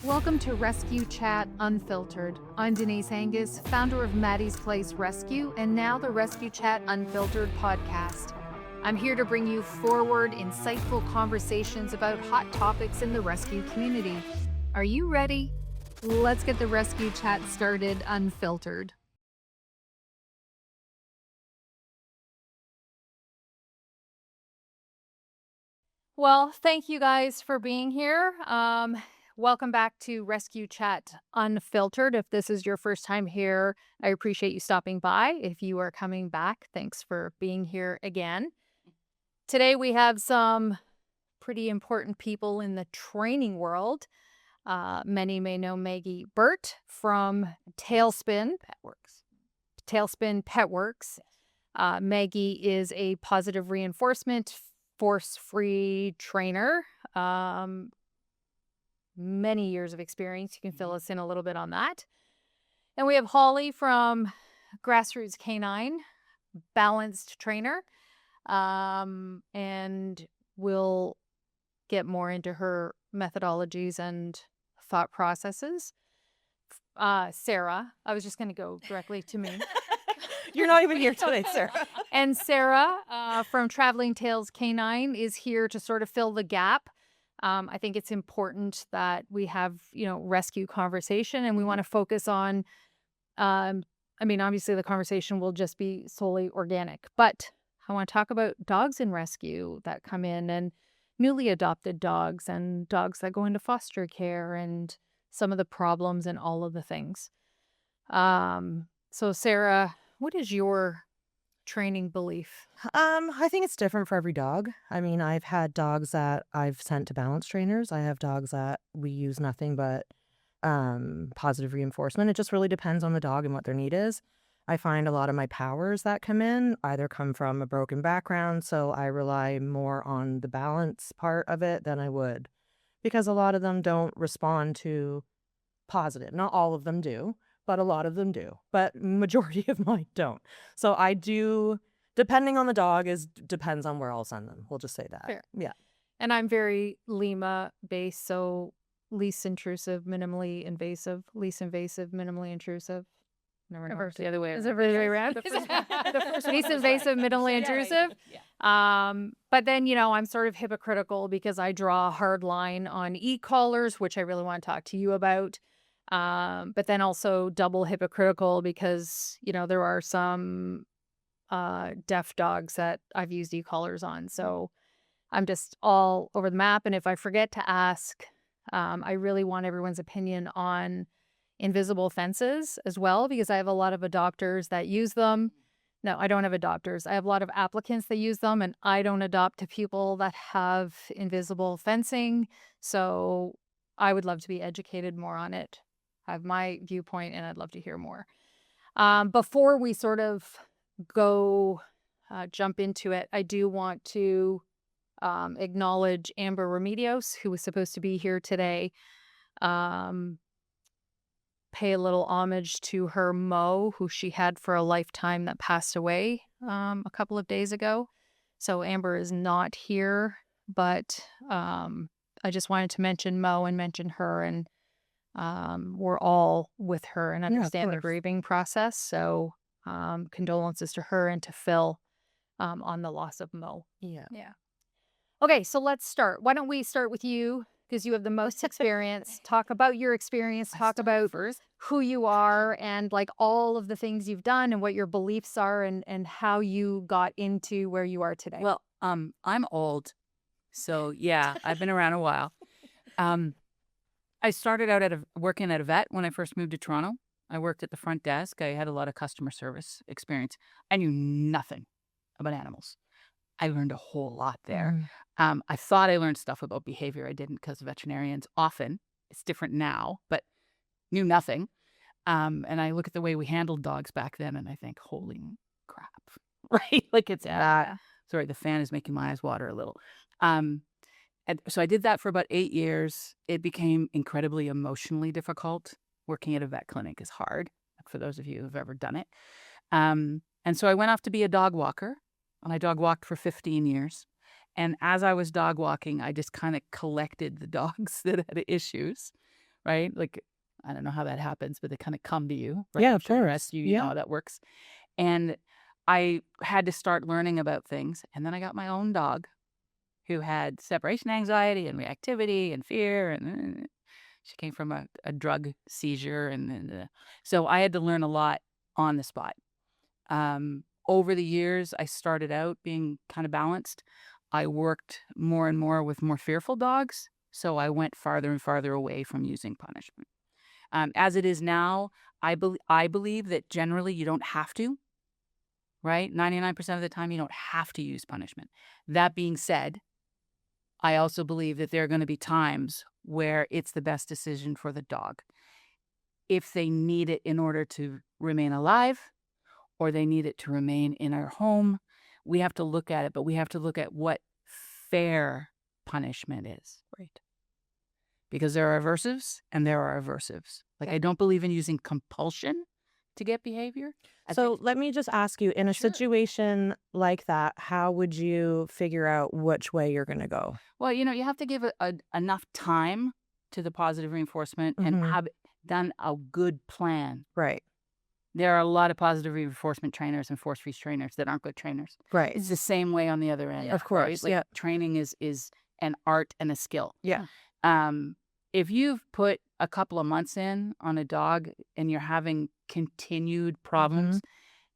Welcome to Rescue Chat Unfiltered. I'm Denise Angus, founder of Mattie's Place Rescue, and now the Rescue Chat Unfiltered podcast. I'm here to bring you forward, insightful conversations about hot topics in the rescue community. Are you ready? Let's get the Rescue Chat started unfiltered. Well, thank you guys for being here. Welcome back to Rescue Chat Unfiltered. If this is your first time here, I appreciate you stopping by. If you are coming back, thanks for being here again. Today we have some pretty important people in the training world. Many may know Maggi Burtt from Tailspin Petworx. Maggie is a positive reinforcement force-free trainer. Many years of experience. You can fill us in a little bit on that. And we have Holly from Grassroots K9, balanced trainer. And we'll get more into her methodologies and thought processes. Sara, I was just going to go directly to me. You're not even here today, Sara. And Sara from Traveling Tales K9 is here to sort of fill the gap. I think it's important that we have, rescue conversation, and we want to focus on, obviously the conversation will just be solely organic, but I want to talk about dogs in rescue that come in, and newly adopted dogs, and dogs that go into foster care, and some of the problems and all of the things. So Sara, what is your training belief? I think it's different for every dog. I've had dogs that I've sent to balance trainers. I have dogs that we use nothing but positive reinforcement. It just really depends on the dog and what their need is. I find a lot of my powers that come in either come from a broken background, so I rely more on the balance part of it than I would, because a lot of them don't respond to positive. Not all of them do, but a lot of them do. But majority of mine don't. So I do, depending on the dog, depends on where I'll send them. We'll just say that. Fair. Yeah. And I'm very Lima based, so least intrusive, minimally invasive, least invasive, minimally intrusive. Never know. The other way. Is it really around? The first least invasive, minimally intrusive. Yeah. But then, I'm sort of hypocritical because I draw a hard line on e-collars, which I really want to talk to you about. But then also double hypocritical because, there are some deaf dogs that I've used e-collars on. So I'm just all over the map. And if I forget to ask, I really want everyone's opinion on invisible fences as well, because I have a lot of adopters that use them. No, I don't have adopters. I have a lot of applicants that use them, and I don't adopt to people that have invisible fencing. So I would love to be educated more on it. I have my viewpoint, and I'd love to hear more. Before we sort of jump into it, I do want to acknowledge Amber Remedios, who was supposed to be here today. Pay a little homage to her Mo, who she had for a lifetime that passed away a couple of days ago. So Amber is not here, but I just wanted to mention Mo and mention her, and we're all with her and understand the grieving process. So condolences to her and to Phil on the loss of Mo. Yeah. Okay, so let's start. Why don't we start with you, because you have the most experience. Talk about your experience. Talk about who you are and like all of the things you've done and what your beliefs are and how you got into where you are today. Well, I'm old, so yeah, I've been around a while. I started out working at a vet when I first moved to Toronto. I worked at the front desk. I had a lot of customer service experience. I knew nothing about animals. I learned a whole lot there. I thought I learned stuff about behavior. I didn't, because veterinarians often, it's different now, but knew nothing. And I look at the way we handled dogs back then and I think, holy crap, right? Like it's that. Sorry, the fan is making my eyes water a little. And so I did that for about 8 years. It became incredibly emotionally difficult. Working at a vet clinic is hard, for those of you who've ever done it. And so I went off to be a dog walker, and I dog walked for 15 years. And as I was dog walking, I just kind of collected the dogs that had issues right? Like, I don't know how that happens, but they kind of come to you, right? Yeah, of To the course. rescue, you know Yeah. how that works. And I had to start learning about things. And then I got my own dog who had separation anxiety and reactivity and fear. And she came from a drug seizure. So I had to learn a lot on the spot. Over the years, I started out being kind of balanced. I worked more and more with more fearful dogs. So I went farther and farther away from using punishment. As it is now, I believe that generally you don't have to, right? 99% of the time, you don't have to use punishment. That being said, I also believe that there are going to be times where it's the best decision for the dog. If they need it in order to remain alive or they need it to remain in our home, we have to look at it, but we have to look at what fair punishment is. Right. Because there are aversives and there are aversives. Like, I don't believe in using compulsion to get behavior. So let me just ask you, in a Sure. situation like that, how would you figure out which way you're going to go? Well, you have to give enough time to the positive reinforcement and Mhm. have done a good plan. Right. There are a lot of positive reinforcement trainers and force freeze trainers that aren't good trainers. Right. It's the same way on the other end. Of course, Right? Like, yeah. training is an art and a skill. Yeah. If you've put a couple of months in on a dog and you're having continued problems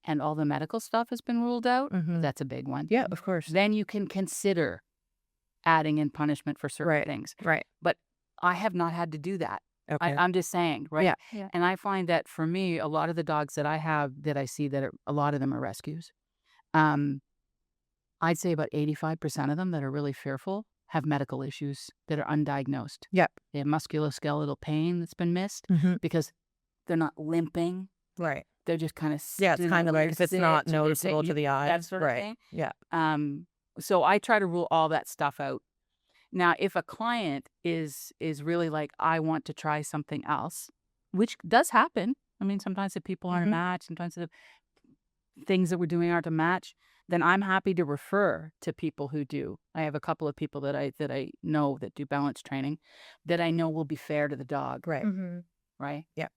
and all the medical stuff has been ruled out, Mhm. that's a big one. Yeah, of course. Then you can consider adding in punishment for certain Right. things. Right. But I have not had to do that. Okay. I'm just saying, right? Yeah. And I find that for me, a lot of the dogs that I have that I see a lot of them are rescues. I'd say about 85% of them that are really fearful have medical issues that are undiagnosed. Yep. They have musculoskeletal pain that's been missed Mhm. because they're not limping. Right. They're just kind of Yeah, it's kind of like if it's not noticeable to the eye. that sort of Right. thing. Yeah. So I try to rule all that stuff out. Now, if a client is really like, I want to try something else, which does happen. I mean, sometimes if people aren't a match, sometimes the things that we're doing aren't a match, then I'm happy to refer to people who do. I have a couple of people that I know that do balance training that I know will be fair to the dog. Right. Mhm. Right? Yeah.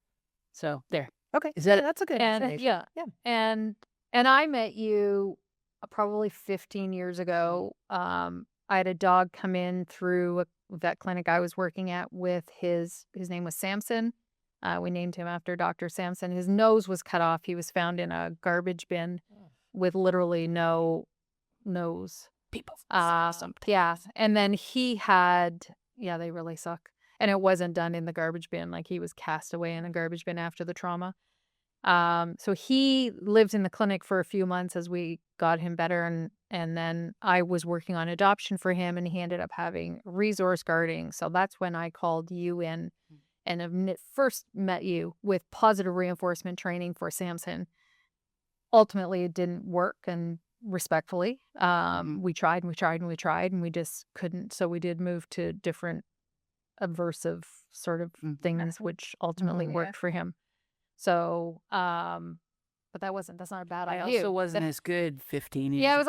So there. Okay. Is that Yeah, that's a good And explanation. yeah, Yeah. and I met you probably 15 years ago. I had a dog come in through a vet clinic I was working at with his name was Samson. We named him after Dr. Samson. His nose was cut off. He was found in a garbage bin with literally no nose. People. Yeah. And then he had, they really suck. And it wasn't done in the garbage bin. Like, he was cast away in a garbage bin after the trauma. So he lived in the clinic for a few months as we got him better. And then I was working on adoption for him, and he ended up having resource guarding. So that's when I called you in and first met you with positive reinforcement training for Samson. Ultimately, it didn't work, and respectfully, we tried and we tried and we tried, and we just couldn't. So we did move to different aversive sort of things, which ultimately worked for him. So, but that's not a bad I idea. also wasn't as good 15 years Yeah, ago. it was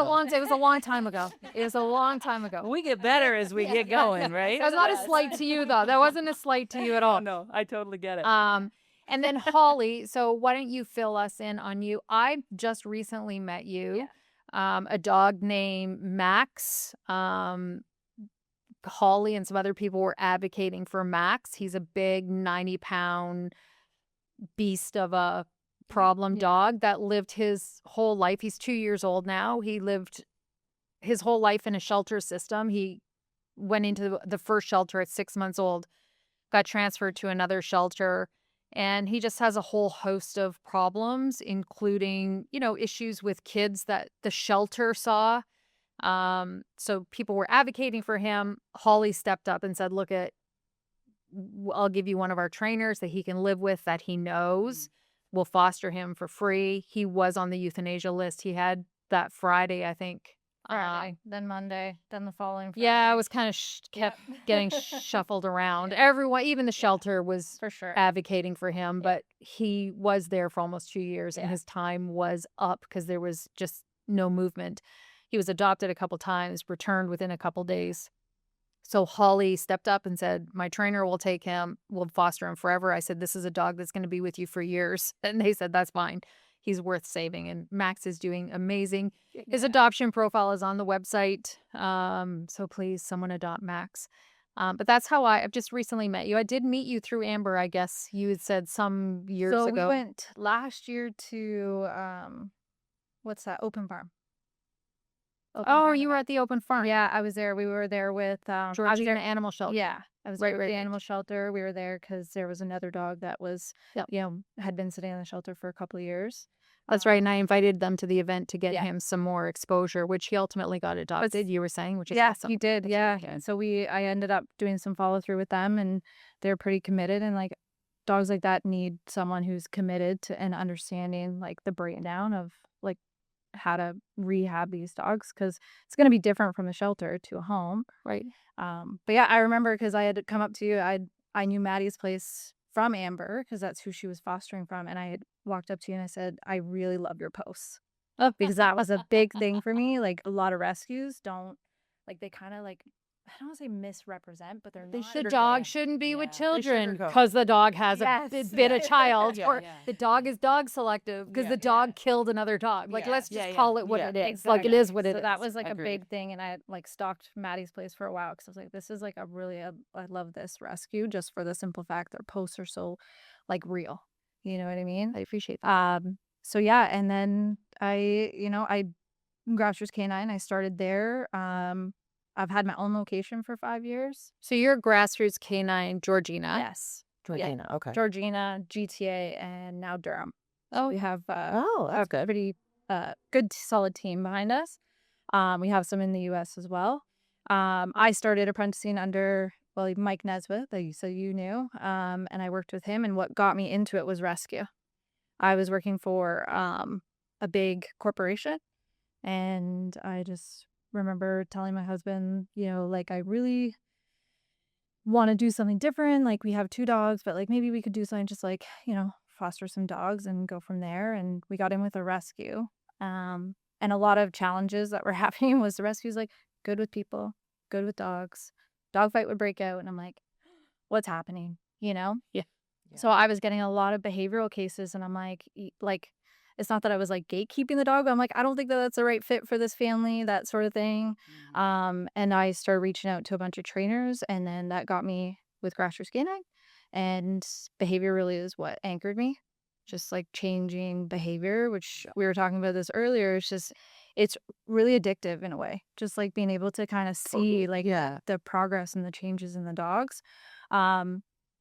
a long time ago. It was a long time ago. We get better as we get going, right? That was not a slight to you, though. That wasn't a slight to you at all. No, I totally get it. And then Holly, so why don't you fill us in on you? I just recently met you. A dog named Max. Holly and some other people were advocating for Max. He's a big 90-pound beast of a problem dog that lived his whole life. He's 2 years old now. He lived his whole life in a shelter system. He went into the first shelter at 6 months old, got transferred to another shelter, and he just has a whole host of problems, including, issues with kids that the shelter saw. So people were advocating for him. Holly stepped up and said, look, I'll give you one of our trainers that he can live with, that he knows. We'll foster him for free. He was on the euthanasia list. He had that Friday, I think. Friday, then Monday, then the following Friday. Yeah, it was kind of kept getting shuffled around. Everyone, even the shelter, was for sure advocating for him, but he was there for almost 2 years, and his time was up because there was just no movement. He was adopted a couple times, returned within a couple days. So Holly stepped up and said, my trainer will take him. We'll foster him forever. I said, this is a dog that's going to be with you for years. And they said, that's fine. He's worth saving. And Max is doing amazing. His adoption profile is on the website. So please, someone adopt Max. But that's how I've just recently met you. I did meet you through Amber, I guess you had said some years So ago. we went last year to what's that? Open Farm. Open Oh, Farm you were event. at the open farm. Yeah, I was there. We were there with I was there. Georgina Animal Shelter. Yeah, I was Right, there with right, the right. animal shelter. We were there because there was another dog that was, Yep. had been sitting in the shelter for a couple of years. That's right. And I invited them to the event to get Yeah. him some more exposure, which he ultimately got adopted, you were saying, which is Yeah, awesome. he did. That's Yeah. really good. So I ended up doing some follow through with them, and they're pretty committed. And like dogs like that need someone who's committed to and understanding like the breakdown of like how to rehab these dogs, because it's going to be different from a shelter to a home. Right. But yeah, I remember because I had come up to you. I knew Maddie's place from Amber because that's who she was fostering from, and I had walked up to you and I said, I really love your posts because that was a big thing for me. Like a lot of rescues don't like, they kind of like, I don't want to say misrepresent, but they're The not. dog shouldn't be with Yeah. children sugarcoat. because the dog has Yes. a bit of child, Yeah, or yeah. the dog is dog selective because Yeah, the dog killed another dog. Like, Yeah, let's yeah, just yeah, call it what yeah. it is. Like, Exactly. it is what it So is. that was like Agreed. a big thing, and I had like stalked Maddie's place for a while because I was like, this is like I love this rescue just for the simple fact their posts are so like real. You know what I mean? I appreciate that. So yeah, and then I Grassroots K9, I started there. I've had my own location for 5 years. So you're Grassroots K9 Georgina. Yes. Georgina. Okay. Georgina, GTA, and now Durham. Oh, We have Oh, that's a good. pretty good solid team behind us. We have some in the US as well. I started apprenticing under Mike Nesbitt, so you knew, and I worked with him, and what got me into it was rescue. I was working for a big corporation, and I just remember telling my husband, like, I really want to do something different. Like, we have 2 dogs, but like maybe we could do something just like, foster some dogs and go from there. And we got in with a rescue. And a lot of challenges that were happening was the rescue's like good with people, good with dogs. Dog fight would break out, and I'm like, what's happening? Yeah. So I was getting a lot of behavioral cases, and I'm like, it's not that I was like gatekeeping the dog, but I'm like, I don't think that that's the right fit for this family, that sort of thing. And I started reaching out to a bunch of trainers, and then that got me with Grassroots K9. And behavior really is what anchored me, just like changing behavior, which we were talking about this earlier. It's really addictive in a way, just like being able to kind of see like the progress and the changes in the dogs.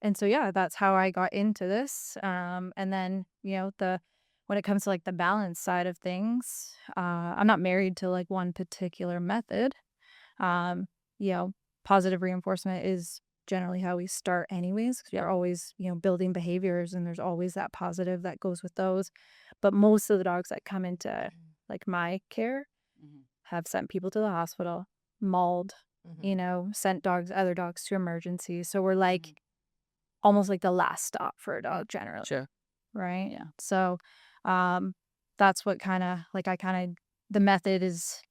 And so, yeah, that's how I got into this. And then, when it comes to like the balance side of things, I'm not married to like one particular method. Positive reinforcement is generally how we start anyways, because you're always, building behaviors, and there's always that positive that goes with those. But most of the dogs that come into like my care have sent people to the hospital, mauled, sent other dogs to emergency. So we're like almost like the last stop for a dog generally. Sure. Right. Yeah. So that's what the method is,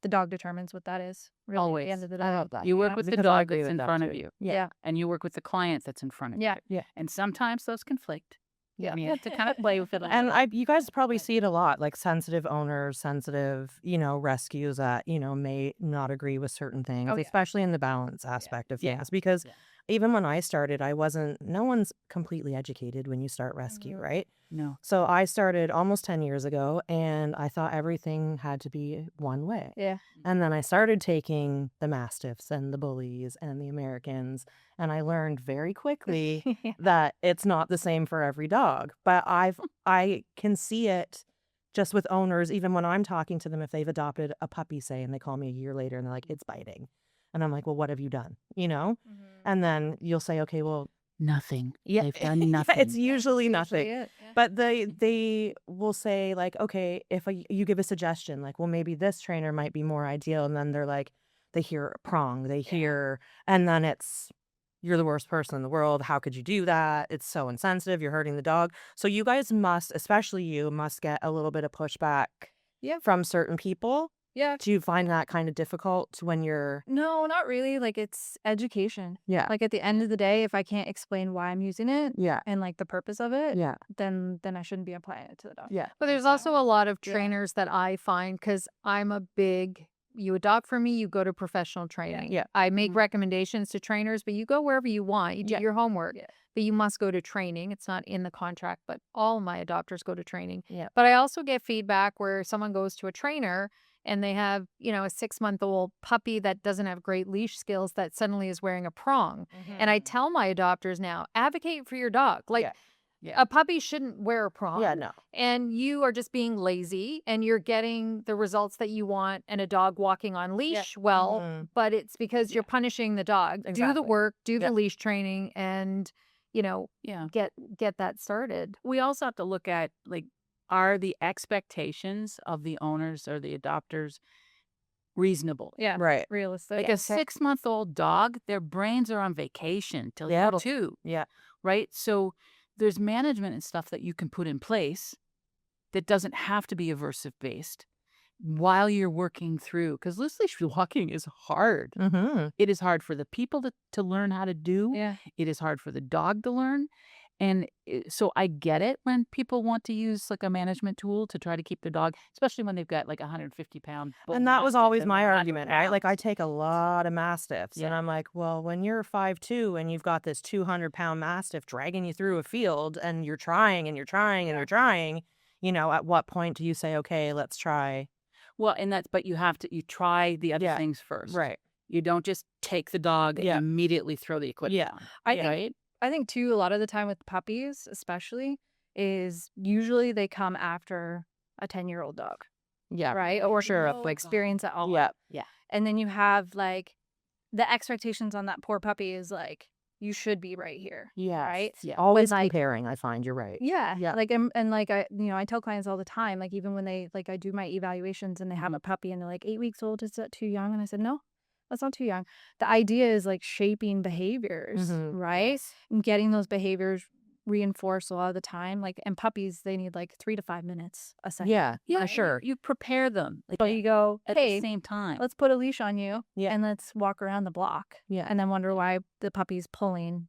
the dog determines what that is. Really, Always. at the end of the day. I love that. You work with the Because I dog agree that's with in that front too. of you. Yeah. And you work with the client that's in front of Yeah. you. Yeah. And sometimes those conflict. Yeah. And you have to kind of play with it. And you guys probably see it a lot, like sensitive owners, sensitive, rescues that, may not agree with certain things, Oh, yeah. especially in the balance aspect of Yeah. things. Because Yeah. even when I started, no one's completely educated when you start rescue, Mhm. right? No. So I started almost 10 years ago, and I thought everything had to be one way. Yeah. And then I started taking the Mastiffs and the Bullies and the Americans, and I learned very quickly that it's not the same for every dog. But I can see it just with owners, even when I'm talking to them, if they've adopted a puppy, say, and they call me a year later and they're like, it's biting. And I'm like, well, what have you done? And then you'll say, okay, well, Nothing. yeah, They've done nothing. it's usually nothing. Yeah. But they will say, like, okay, if you give a suggestion, like, well, maybe this trainer might be more ideal. And then they're like, they hear prong, and then you're the worst person in the world. How could you do that? It's so insensitive. You're hurting the dog. So you guys especially you must get a little bit of pushback Yeah. from certain people. Yeah. Do you find that kind of difficult when you're? No, not really. Like, it's education. Yeah. Like, at the end of the day, if I can't explain why I'm using it Yeah. and like the purpose of it, Yeah. then I shouldn't be applying it to the dog. Yeah. But there's also a lot of Yeah. trainers that I find, because I'm a big, you adopt from me, you go to professional training. Yeah. I make Mhm. recommendations to trainers, but you go wherever you want. You do Yeah. your homework, Yeah. but you must go to training. It's not in the contract, but all my adopters go to training. Yeah. But I also get feedback where someone goes to a trainer and they have, a 6-month-old puppy that doesn't have great leash skills that suddenly is wearing a prong. And I tell my adopters now, advocate for your dog. Like, Yeah. Yeah. a puppy shouldn't wear a prong. Yeah. No. And you are just being lazy and you're getting the results that you want and a dog walking on leash well, Mhm. but it's because you're punishing the dog. Do the Exactly. work, do Yeah. the leash training, and Yeah. get that started. We also have to look at, like, are the expectations of the owners or the adopters reasonable? Yeah. Right. Realistic. Like a 6-month-old dog, their brains are on vacation till Yeah. you're 2, Yeah. right? So there's management and stuff that you can put in place that doesn't have to be aversive based while you're working through, because loose leash walking is hard. Mm-hmm. It is hard for the people to learn how to do. Yeah. It is hard for the dog to learn. And so I get it when people want to use like a management tool to try to keep their dog, especially when they've got like 150-pound. And that was always my argument, right? Like, I take a lot of mastiffs, and Yeah. I'm like, well, when you're 5'2" and you've got this 200-pound mastiff dragging you through a field, and you're trying and you're trying and you're trying, at what point do you say, okay, let's try? Well, and but you try the other Yeah. things first. Right. You don't just take the dog Yeah. and immediately throw the equipment Yeah. on. I think too, a lot of the time with puppies, especially, is usually they come after a 10-year-old dog, Yeah. right? Or Sure. no experience at all. Yeah. Yeah. And then you have like the expectations on that poor puppy is like, you should be right here. Yeah. Right? Yeah. Always like- comparing, I find. You're right. Yeah. Yeah. Like, and like, I tell clients all the time, like, even when they, like, I do my evaluations and they have a puppy and they're like 8 weeks old, is that too young? And I said, no, that's not too young. The idea is like shaping behaviors, Mhm. right? And getting those behaviors reinforced a lot of the time. Like, and puppies, they need like 3 to 5 minutes a second. Yeah. Yeah, sure. You prepare them like So you go, at hey, the same time. let's put a leash on you Yeah. and let's walk around the block. Yeah. And then wonder why the puppy's pulling,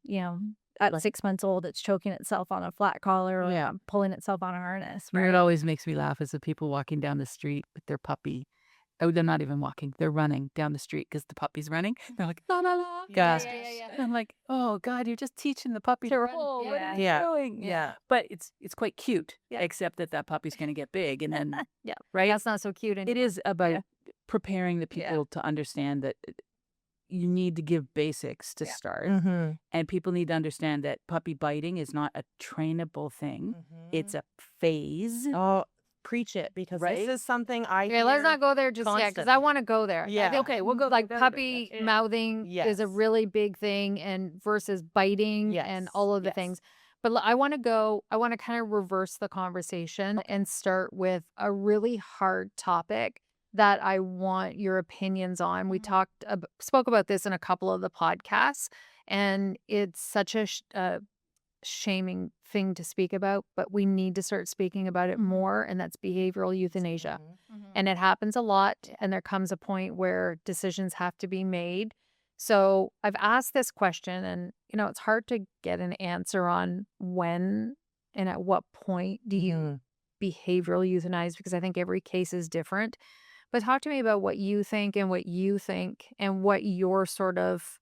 at Like- 6 months old, it's choking itself on a flat collar or Yeah. pulling itself on a harness. What Right? always makes me laugh is the people walking down the street with their puppy. Oh, they're not even walking. They're running down the street because the puppy's running. They're like, la, la, la. Yeah. And I'm like, oh, God, you're just teaching the puppy to To run. pull. What are you Yeah. doing? Yeah. But it's quite cute, Yeah. except that puppy's going to get big. And then, Yeah. right? That's not so cute It anymore. is about Yeah. preparing the Yeah. people to understand that you need to give basics to Yeah. start. Mm-hmm. And people need to understand that puppy biting is not a trainable thing. It's a phase. Oh, preach it, because Right? this is something I Okay, let's hear not go there just yet, because I constantly. want to go there. Yeah. Okay, we'll go Like there. puppy Yeah. mouthing is a Yes. really big thing, and versus biting and Yes. all of the Yes. things. But I want to kind of reverse the conversation and start with a really hard topic that I want your opinions on. We spoke about this in a couple of the podcasts, and it's such a shaming thing to speak about, but we need to start speaking about it more, and that's behavioral euthanasia. Mhm. And it happens a lot, and there comes a point where decisions have to be made. So I've asked this question, and it's hard to get an answer on when and at what point do you Mhm. behavioral euthanize, because I think every case is different. But talk to me about what you think and what your sort of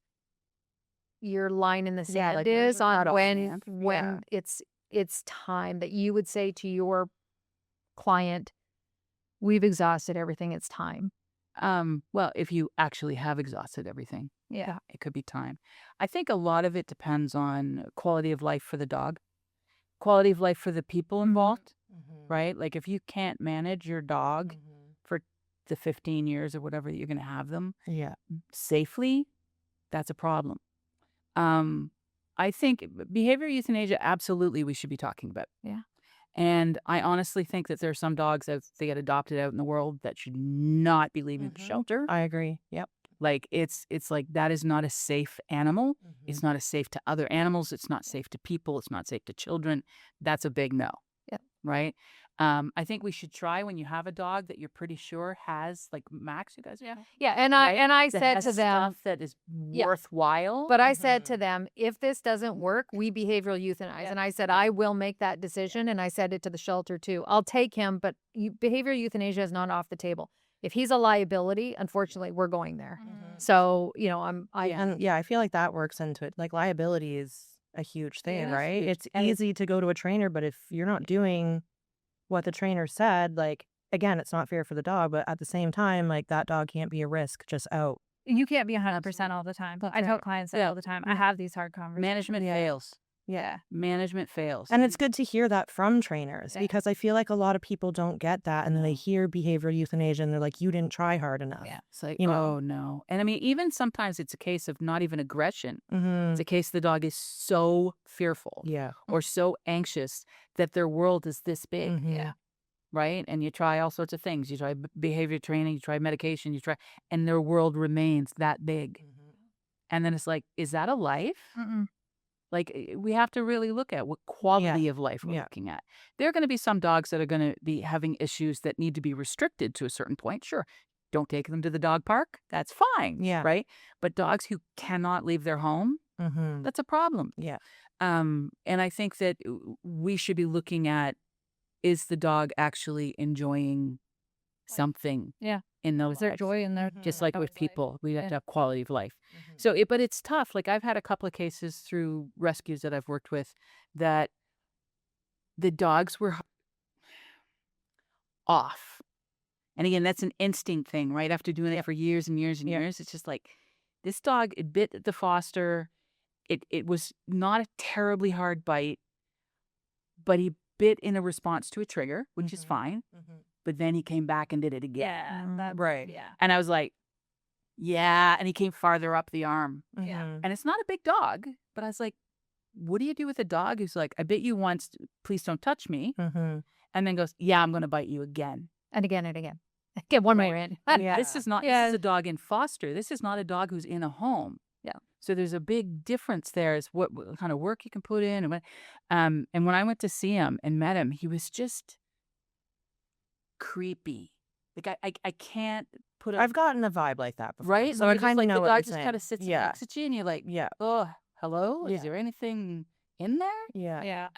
your line in the Yeah, sand like, where's is your on cutoff when line? Yeah. it's time that you would say to your client, we've exhausted everything, it's time. Well, if you actually have exhausted everything, Yeah. it could be time. I think a lot of it depends on quality of life for the dog, quality of life for the people involved, Mhm. right? Like if you can't manage your dog Mhm. for the 15 years or whatever that you're going to have them Yeah. safely, that's a problem. I think behavior euthanasia, absolutely, we should be talking about. Yeah. And I honestly think that there are some dogs that they get adopted out in the world that should not be leaving the Mhm. shelter. I agree. Yep. Like it's like that is not a safe animal. It's Mhm. not as safe to other animals. It's not safe to people. It's not safe to children. That's a big no. Yep. Right. I think we should try when you have a dog that you're pretty sure has, like Max, you guys, Yeah, and right? I That said has to them, stuff that is Yeah. worthwhile. but I said to them, if this doesn't work, we behavioral euthanize. Yeah. And I said, I will make that decision. And I said it to the shelter too. I'll take him, but behavioral euthanasia is not off the table. If he's a liability, unfortunately, we're going there. So, you know, And I feel like that works into it. Like liability is a huge thing, is right? huge. It's And it's- easy to go to a trainer, but if you're not doing what the trainer said, like again, it's not fair for the dog, but at the same time, like that dog can't be a risk just out. You can't be 100% all the time. I tell clients that all the time. I have these hard conversations. Management fails. Yeah. Management fails. And it's good to hear that from trainers Yeah. because I feel like a lot of people don't get that. And then they hear behavioral euthanasia and they're like, you didn't try hard enough. Yeah. It's like, You know? oh no. And I mean, even sometimes it's a case of not even aggression. Mm-hmm. It's a case the dog is so fearful Yeah. or so anxious that their world is this big. Mhm. Yeah. Right. And you try all sorts of things. You try behavior training, you try medication, and their world remains that big. And then it's like, is that a life? Mm-mm. Like, we have to really look at what quality of life we're Yeah. looking at. There are going to be some dogs that are going to be having issues that need to be restricted to a certain point. Sure. Don't take them to the dog park. That's fine. Yeah. Right. But dogs who cannot leave their home, Mm-hmm. that's a problem. Yeah. And I think that we should be looking at, is the dog actually enjoying something Yeah. in those Is there lives? joy in there? Just like with people, we have Yeah. to have quality of life. Mhm. So, but it's tough. Like I've had a couple of cases through rescues that I've worked with that the dogs were off. And again, that's an instinct thing, right? After doing it for years and years and Yeah. years, it's just like this dog, it bit the foster. It was not a terribly hard bite, but he bit in a response to a trigger, which is Mhm. fine. Mhm. But then he came back and did it again. Yeah. That, Right. Yeah. And I was like, yeah. And he came farther up the arm. Yeah. Mhm. And it's not a big dog, but I was like, what do you do with a dog who's like, I bit you once, please don't touch me. Mhm. And then goes, yeah, I'm going to bite you again. and again and again. Get one more in. Yeah. This is not, Yeah. this is a dog in foster. This is not a dog who's in a home. Yeah. So there's a big difference there as what kind of work you can put in. And when I went to see him and met him, he was just creepy. Like I can't put a, I've gotten a vibe like that before. right? So Like, I just kind of like know the what dog you're just saying. kind of sits Yeah. next at you and you're like, Yeah. oh, hello? Yeah. Is there anything in there? Yeah. Yeah.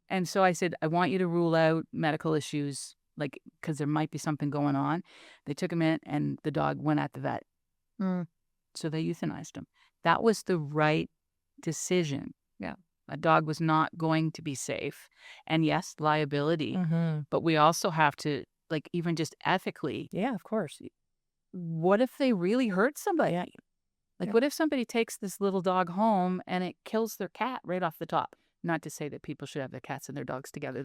And so I said, I want you to rule out medical issues, like, because there might be something going on. They took him in and the dog went at the vet. Mm. So they euthanized him. That was the right decision. Yeah. A dog was not going to be safe. And yes, liability, Mm-hmm. but we also have to, like, even just ethically, Yeah, of course. what if they really hurt somebody? Yeah. Like, Yeah. what if somebody takes this little dog home and it kills their cat right off the top? Not to say that people should have their cats and their dogs together.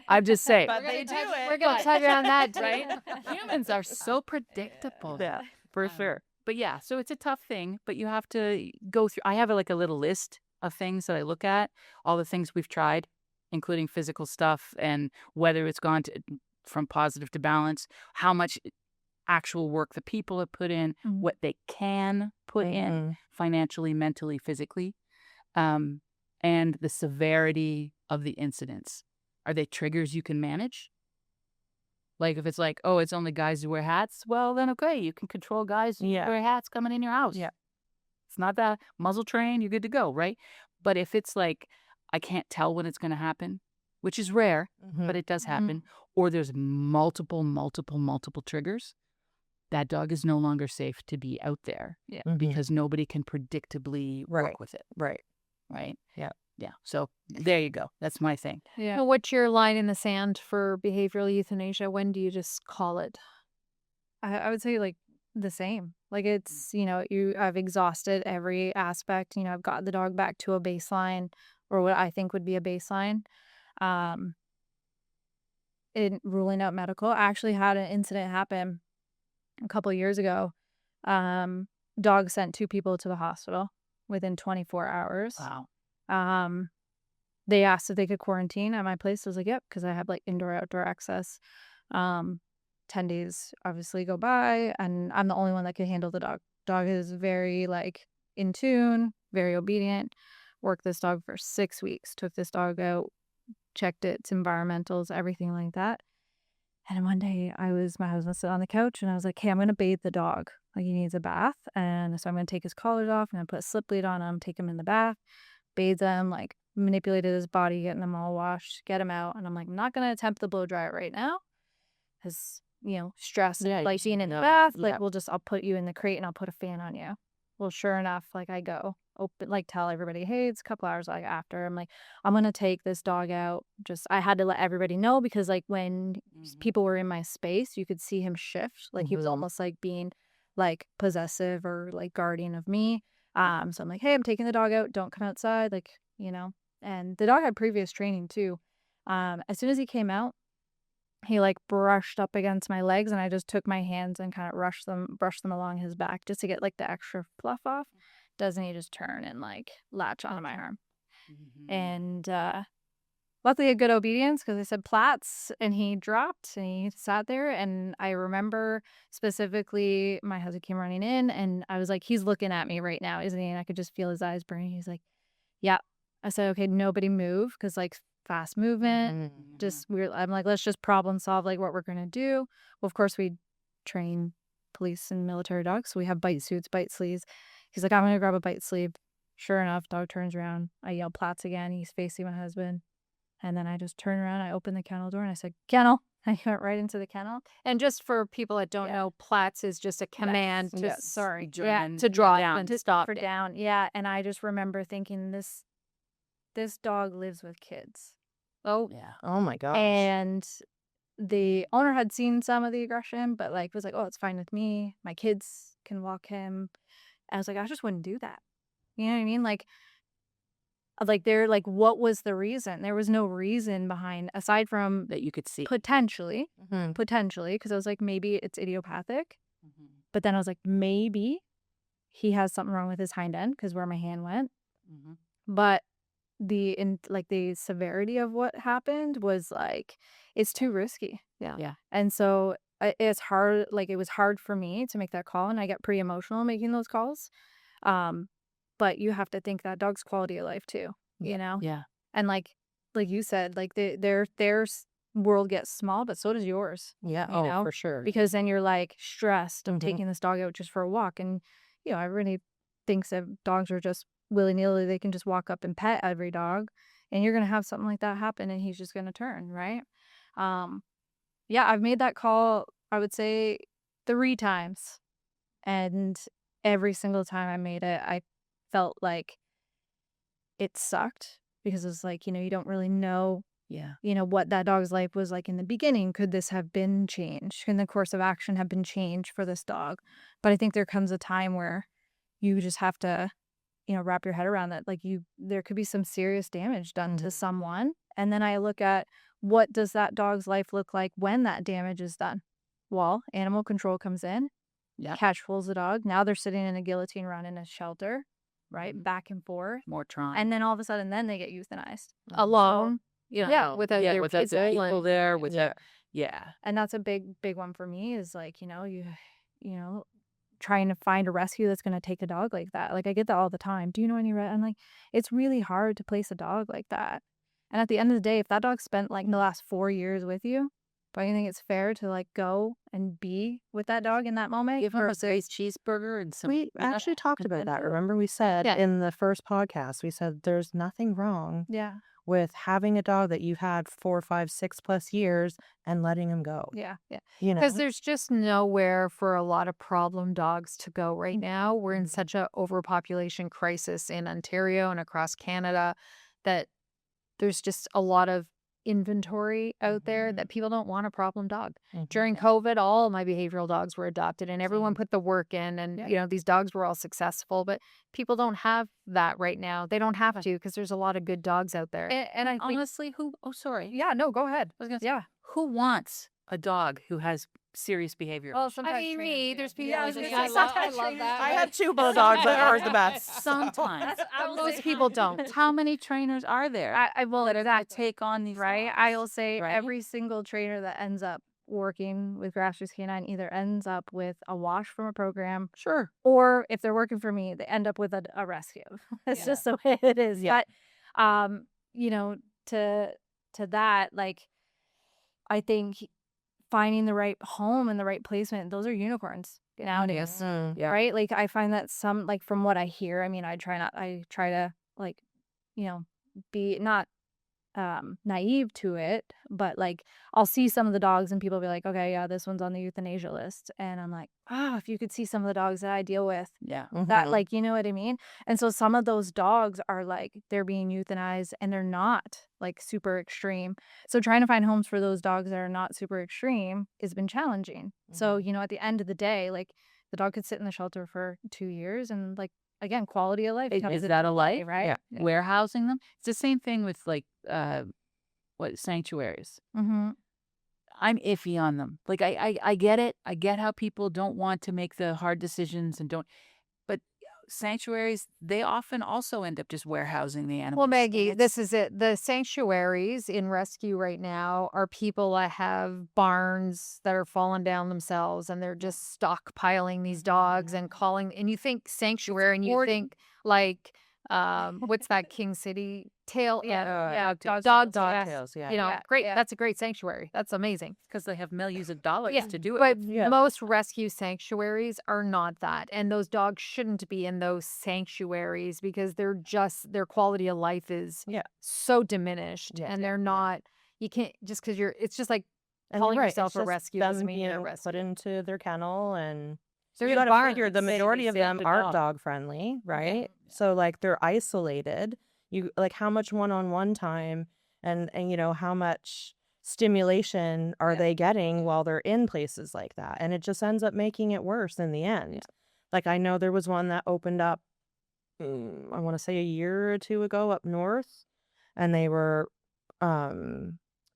I'm just saying. But they do it. We're gonna touch on that, right? Humans are so predictable. Yeah. For sure. But yeah, so it's a tough thing, but you have to go through. I have like a little list of things that I look at, all the things we've tried, including physical stuff and whether it's gone from positive to balance, how much actual work the people have put in, Mhm. what they can put in Mhm. financially, mentally, physically, and the severity of the incidents. Are they triggers you can manage? Like if it's like, oh, it's only guys who wear hats, well, then okay, you can control guys who Yeah. wear hats coming in your house. Yeah. It's not that muzzle train, you're good to go, right? But if it's like, I can't tell when it's going to happen, which is rare, Mhm. but it does Mhm. happen, or there's multiple triggers, that dog is no longer safe to be out there Mhm. because nobody can predictably Right. work with it, Right. right? Yeah. Yeah. So there you go. That's my thing. Yeah. So what's your line in the sand for behavioral euthanasia? When do you just call it? I would say like the same. Like it's, I've exhausted every aspect. I've got the dog back to a baseline or what I think would be a baseline. In ruling out medical, I actually had an incident happen a couple of years ago. Dog sent 2 people to the hospital within 24 hours. Wow. They asked if they could quarantine at my place. I was like, yep, because I have like indoor outdoor access. 10 days obviously go by and I'm the only one that can handle the dog. Dog is very like in tune, very obedient. Worked this dog for 6 weeks. Took this dog out checked its environmentals, everything like that. And then one day my husband sitting on the couch and I was like, hey, I'm going to bathe the dog. Like he needs a bath. And so I'm going to take his collars off and I put a slip lead on him, take him in the bath, bathe him, like manipulated his body, getting him all washed, get him out. And I'm like, I'm not going to attempt the blow dryer right now because, stress, like being in the bath, like I'll put you in the crate and I'll put a fan on you. Well, sure enough, like I go open, like tell everybody, hey, it's a couple hours like after. I'm like, I'm gonna take this dog out. I had to let everybody know because like when people were in my space, you could see him shift. Like he was almost like being like possessive or like guardian of me. So I'm like, hey, I'm taking the dog out. Don't come outside. Like, and the dog had previous training too. As soon as he came out, he like brushed up against my legs and I just took my hands and kind of brushed them along his back just to get like the extra fluff off. Doesn't he just turn and like latch onto my arm? And luckily a good obedience because I said plats and he dropped and he sat there. And I remember specifically my husband came running in and I was like, he's looking at me right now, isn't he? And I could just feel his eyes burning. He's like, yeah. I said, okay, nobody move because like fast movement, just weird. I'm like, let's just problem solve like what we're going to do. Well, of course we train police and military dogs. So we have bite suits, bite sleeves. He's like, I'm going to grab a bite sleeve. Sure enough, dog turns around. I yell plats again. He's facing my husband. And then I just turn around. I open the kennel door and I said, kennel. I went right into the kennel. And just for people that don't know, plats is just a command to to draw down, and to stop for down. Yeah. And I just remember thinking this dog lives with kids. Oh, yeah. Oh my gosh. And the owner had seen some of the aggression, but like was like, oh, it's fine with me. My kids can walk him. I was like, I just wouldn't do that. You know what I mean? Like they're like, what was the reason? There was no reason behind, aside from that you could see. potentially, because I was like, maybe it's idiopathic. But then I was like, maybe he has something wrong with his hind end because where my hand went. But the severity of what happened was like, it's too risky. Yeah. And so it's hard. Like it was hard for me to make that call, and I get pretty emotional making those calls. But you have to think that dog's quality of life too, Yeah. And like you said, like their world gets small, but so does yours. Yeah. You know? For sure. Because then you're like stressed of taking this dog out just for a walk, and everybody thinks that dogs are just willy-nilly, they can just walk up and pet every dog, and you're gonna have something like that happen and he's just gonna turn, right? I've made that call, I would say 3 times, and every single time I made it, I felt like it sucked because it was like, you don't really know what that dog's life was like in the beginning. Could this have been changed? Can the course of action have been changed for this dog? But I think there comes a time where you just have to wrap your head around that. Like there could be some serious damage done to someone. And then I look at, what does that dog's life look like when that damage is done? Well, animal control comes in, catch pulls the dog. Now they're sitting in a guillotine run in a shelter, right? Back and forth. More trauma. And then all of a sudden, then they get euthanized. alone. Without their without kids the people there, And that's a big one for me is like, trying to find a rescue that's going to take a dog like that. Like I get that all the time. Do you know any I'm like, it's really hard to place a dog like that. And at the end of the day, if that dog spent like the last 4 years with you, do you think it's fair to like go and be with that dog in that moment? Give him a nice cheeseburger and some. We actually talked about that. Remember we said in the first podcast, we said there's nothing wrong with having a dog that you've had 4, 5, 6+ years and letting him go. Because there's just nowhere for a lot of problem dogs to go right now. We're in such a overpopulation crisis in Ontario and across Canada that there's just a lot of inventory out there that people don't want a problem dog. During COVID, all my behavioral dogs were adopted and everyone put the work in, and these dogs were all successful, but people don't have that right now. They don't have to because there's a lot of good dogs out there. And I honestly, go ahead. I was gonna say, Who wants a dog who has serious behavior? well, sometimes me, there's people. I love that. I had 2 bulldogs that are the best. Sometimes. Most people don't. How many trainers are there? I will that take on these right. dogs? I will say right? every single trainer that ends up working with Grassroots K9 either ends up with a wash from a program, Sure. or if they're working for me, they end up with a rescue. It's just the way it is. Yeah. But to to that, like, I think finding the right home and the right placement, those are unicorns nowadays, Yeah. right? Like, I find that some, like, from what I hear, I mean, I try to, like, be not naive to it, but like I'll see some of the dogs and people be like, okay, yeah, this one's on the euthanasia list. And I'm like, if you could see some of the dogs that I deal with, Yeah. that, like, you know what I mean? And so some of those dogs are like, they're being euthanized and they're not like super extreme. So trying to find homes for those dogs that are not super extreme has been challenging. So, at the end of the day, like, the dog could sit in the shelter for 2 years and, like, again, quality of life comes Is into that a play, life? right? Yeah. Warehousing them? It's the same thing with like sanctuaries. Mm-hmm. I'm iffy on them. Like I get it. I get how people don't want to make the hard decisions and don't. But sanctuaries, they often also end up just warehousing the animals. Well, and Maggie, it's- this is it. The sanctuaries in rescue right now are people that have barns that are falling down themselves and they're just stockpiling these dogs and calling. And you think sanctuary and you hoarding. think like, what's that King City Dog yeah. tails, yeah. Great. yeah. That's a great sanctuary. That's amazing. because they have millions of dollars Yeah, to do it. But Yeah. most rescue sanctuaries are not that. And those dogs shouldn't be in those sanctuaries because their quality of life is Yeah. so diminished. Yeah. And they're not, you can't, just because it's just like And calling you're right, yourself it's a just rescue them doesn't mean you're a being rescue. put into their kennel, and They're you in gotta figure the barns. majority of them aren't dog. dog friendly, right? So like they're isolated. You like how much one-on-one time and how much stimulation are they getting while they're in places like that? And it just ends up making it worse in the end. Like I know there was one that opened up, I want to say a year or two ago up north, and they were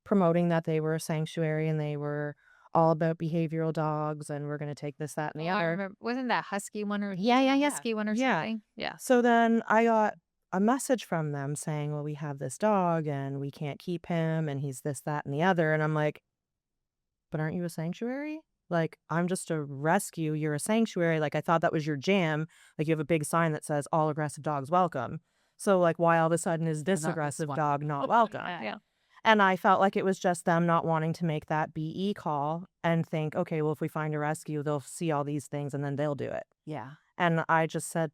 promoting that they were a sanctuary and they were all about behavioral dogs and we're going to take this, that, and the I other. remember, wasn't that husky one or Yeah. husky one or Yeah. something? Yeah. So then I got a message from them saying, well, we have this dog and we can't keep him and he's this, that, and the other. And I'm like, but aren't you a sanctuary? Like, I'm just a rescue. You're a sanctuary. Like, I thought that was your jam. Like, you have a big sign that says all aggressive dogs welcome. So, like, why all of a sudden is this Not this aggressive one. dog not welcome? Yeah. And I felt like it was just them not wanting to make that BE call and think, okay, well, if we find a rescue, they'll see all these things and then they'll do it. Yeah. And I just said,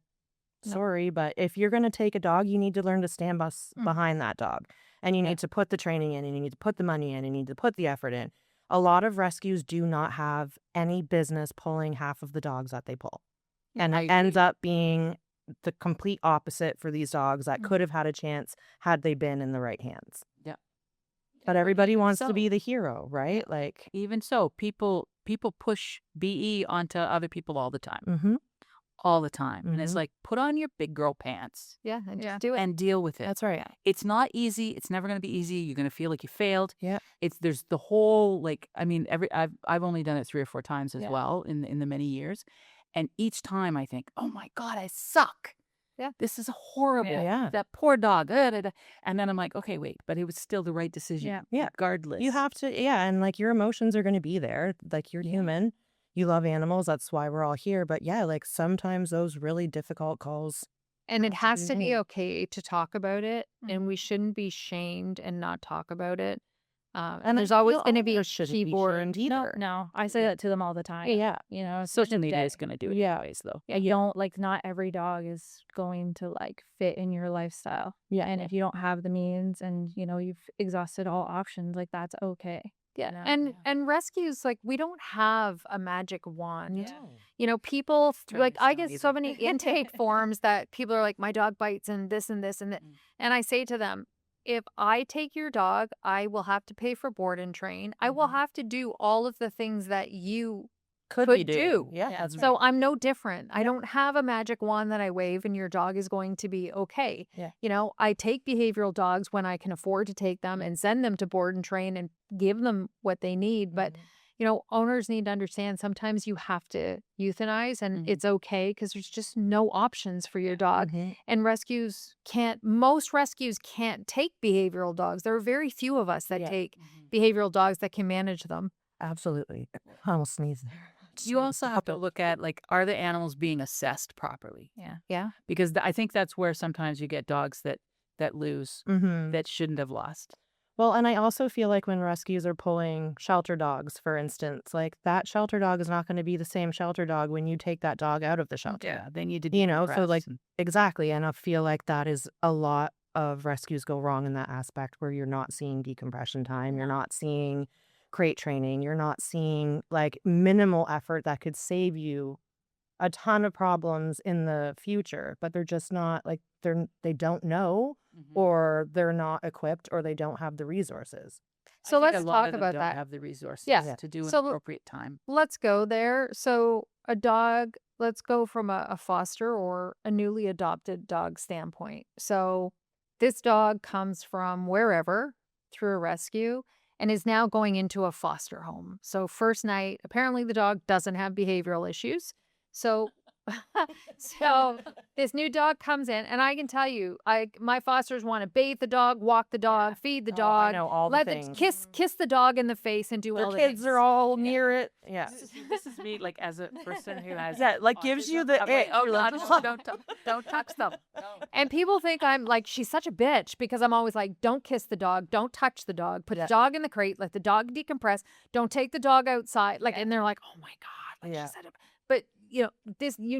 No. sorry, but if you're going to take a dog, you need to learn to stand behind that dog. And you need to put the training in and you need to put the money in and you need to put the effort in. A lot of rescues do not have any business pulling half of the dogs that they pull. And I it agree. ends up being the complete opposite for these dogs that could have had a chance had they been in the right hands. Yeah. But everybody wants to So- be the hero, right? Like, Even so, people push BE onto other people all the time. mm-hmm. All the time. And it's Mhm. like, put on your big girl pants Yeah. And Yeah. just do it. and deal with it. That's right. It's not easy. It's never going to be easy. You're going to feel like you failed. Yeah. There's the whole, like, I mean, I've only done it 3 or 4 times as Yeah. well in the many years. And each time I think, oh my God, I suck. Yeah. This is horrible. Yeah. That poor dog. And then I'm like, okay, wait, but it was still the right decision. Yeah. Regardless. You have to, and like your emotions are going to be there. Like you're human. You love animals. That's why we're all here. But yeah, like sometimes those really difficult calls. And it has to be Mhm. okay to talk about it, and we shouldn't be shamed and not talk about it. And there's always feel going to be a owners shouldn't be keyboard. shamed No, either. no, I say that to them all the time. Yeah. Social media is going to do it Yeah. anyways, though. Yeah, you don't, like, not every dog is going to, like, fit in your lifestyle. Yeah. And if you don't have the means and, you've exhausted all options, like, that's okay. Yeah. know? And rescues, like, we don't have a magic wand. No. People really like, I not get either. so many intake forms that people are like, my dog bites and this and this and that. And I say to them, if I take your dog, I will have to pay for board and train. I will have to do all of the things that you Could could be do. doing. Yeah. That's right. So I'm no different. I don't have a magic wand that I wave and your dog is going to be okay. Yeah. I take behavioral dogs when I can afford to take them and send them to board and train and give them what they need. But, owners need to understand sometimes you have to euthanize and it's okay because there's just no options for your dog. Mhm. And most rescues can't take behavioral dogs. There are very few of us that Yeah. take behavioral dogs that can manage them. Absolutely. I almost sneezed there. You also have to look at, like, are the animals being assessed properly? Yeah. Because I think that's where sometimes you get dogs that lose Mm-hmm. that shouldn't have lost. Well, and I also feel like when rescues are pulling shelter dogs, for instance, like that shelter dog is not going to be the same shelter dog when you take that dog out of the shelter. Yeah, they need to So like decompress and- exactly. And I feel like that is a lot of rescues go wrong in that aspect where you're not seeing decompression time, you're not seeing crate training, you're not seeing like minimal effort that could save you a ton of problems in the future, but they're just not like they don't know or they're not equipped or they don't have the resources. I So think let's a lot talk of them about don't that. have the resources Yeah. to do an So appropriate time. let's go there. So a dog, let's go from a foster or a newly adopted dog standpoint. So this dog comes from wherever through a rescue and is now going into a foster home. So first night, apparently the dog doesn't have behavioral issues. So so this new dog comes in and I can tell you, my fosters want to bathe the dog, walk the dog, feed the I dog, know all the let things. kiss the dog in the face and do Their all the kids things. are all near it. Yeah. This is me, like as a person who has Yeah, like gives you the I'm like, ick. oh You're God, like, don't touch them. And people think I'm like, she's such a bitch because I'm always like, don't kiss the dog, don't touch the dog, put the dog in the crate, let the dog decompress, don't take the dog outside. Like, and they're like, oh my God, like Yeah. she said it. But you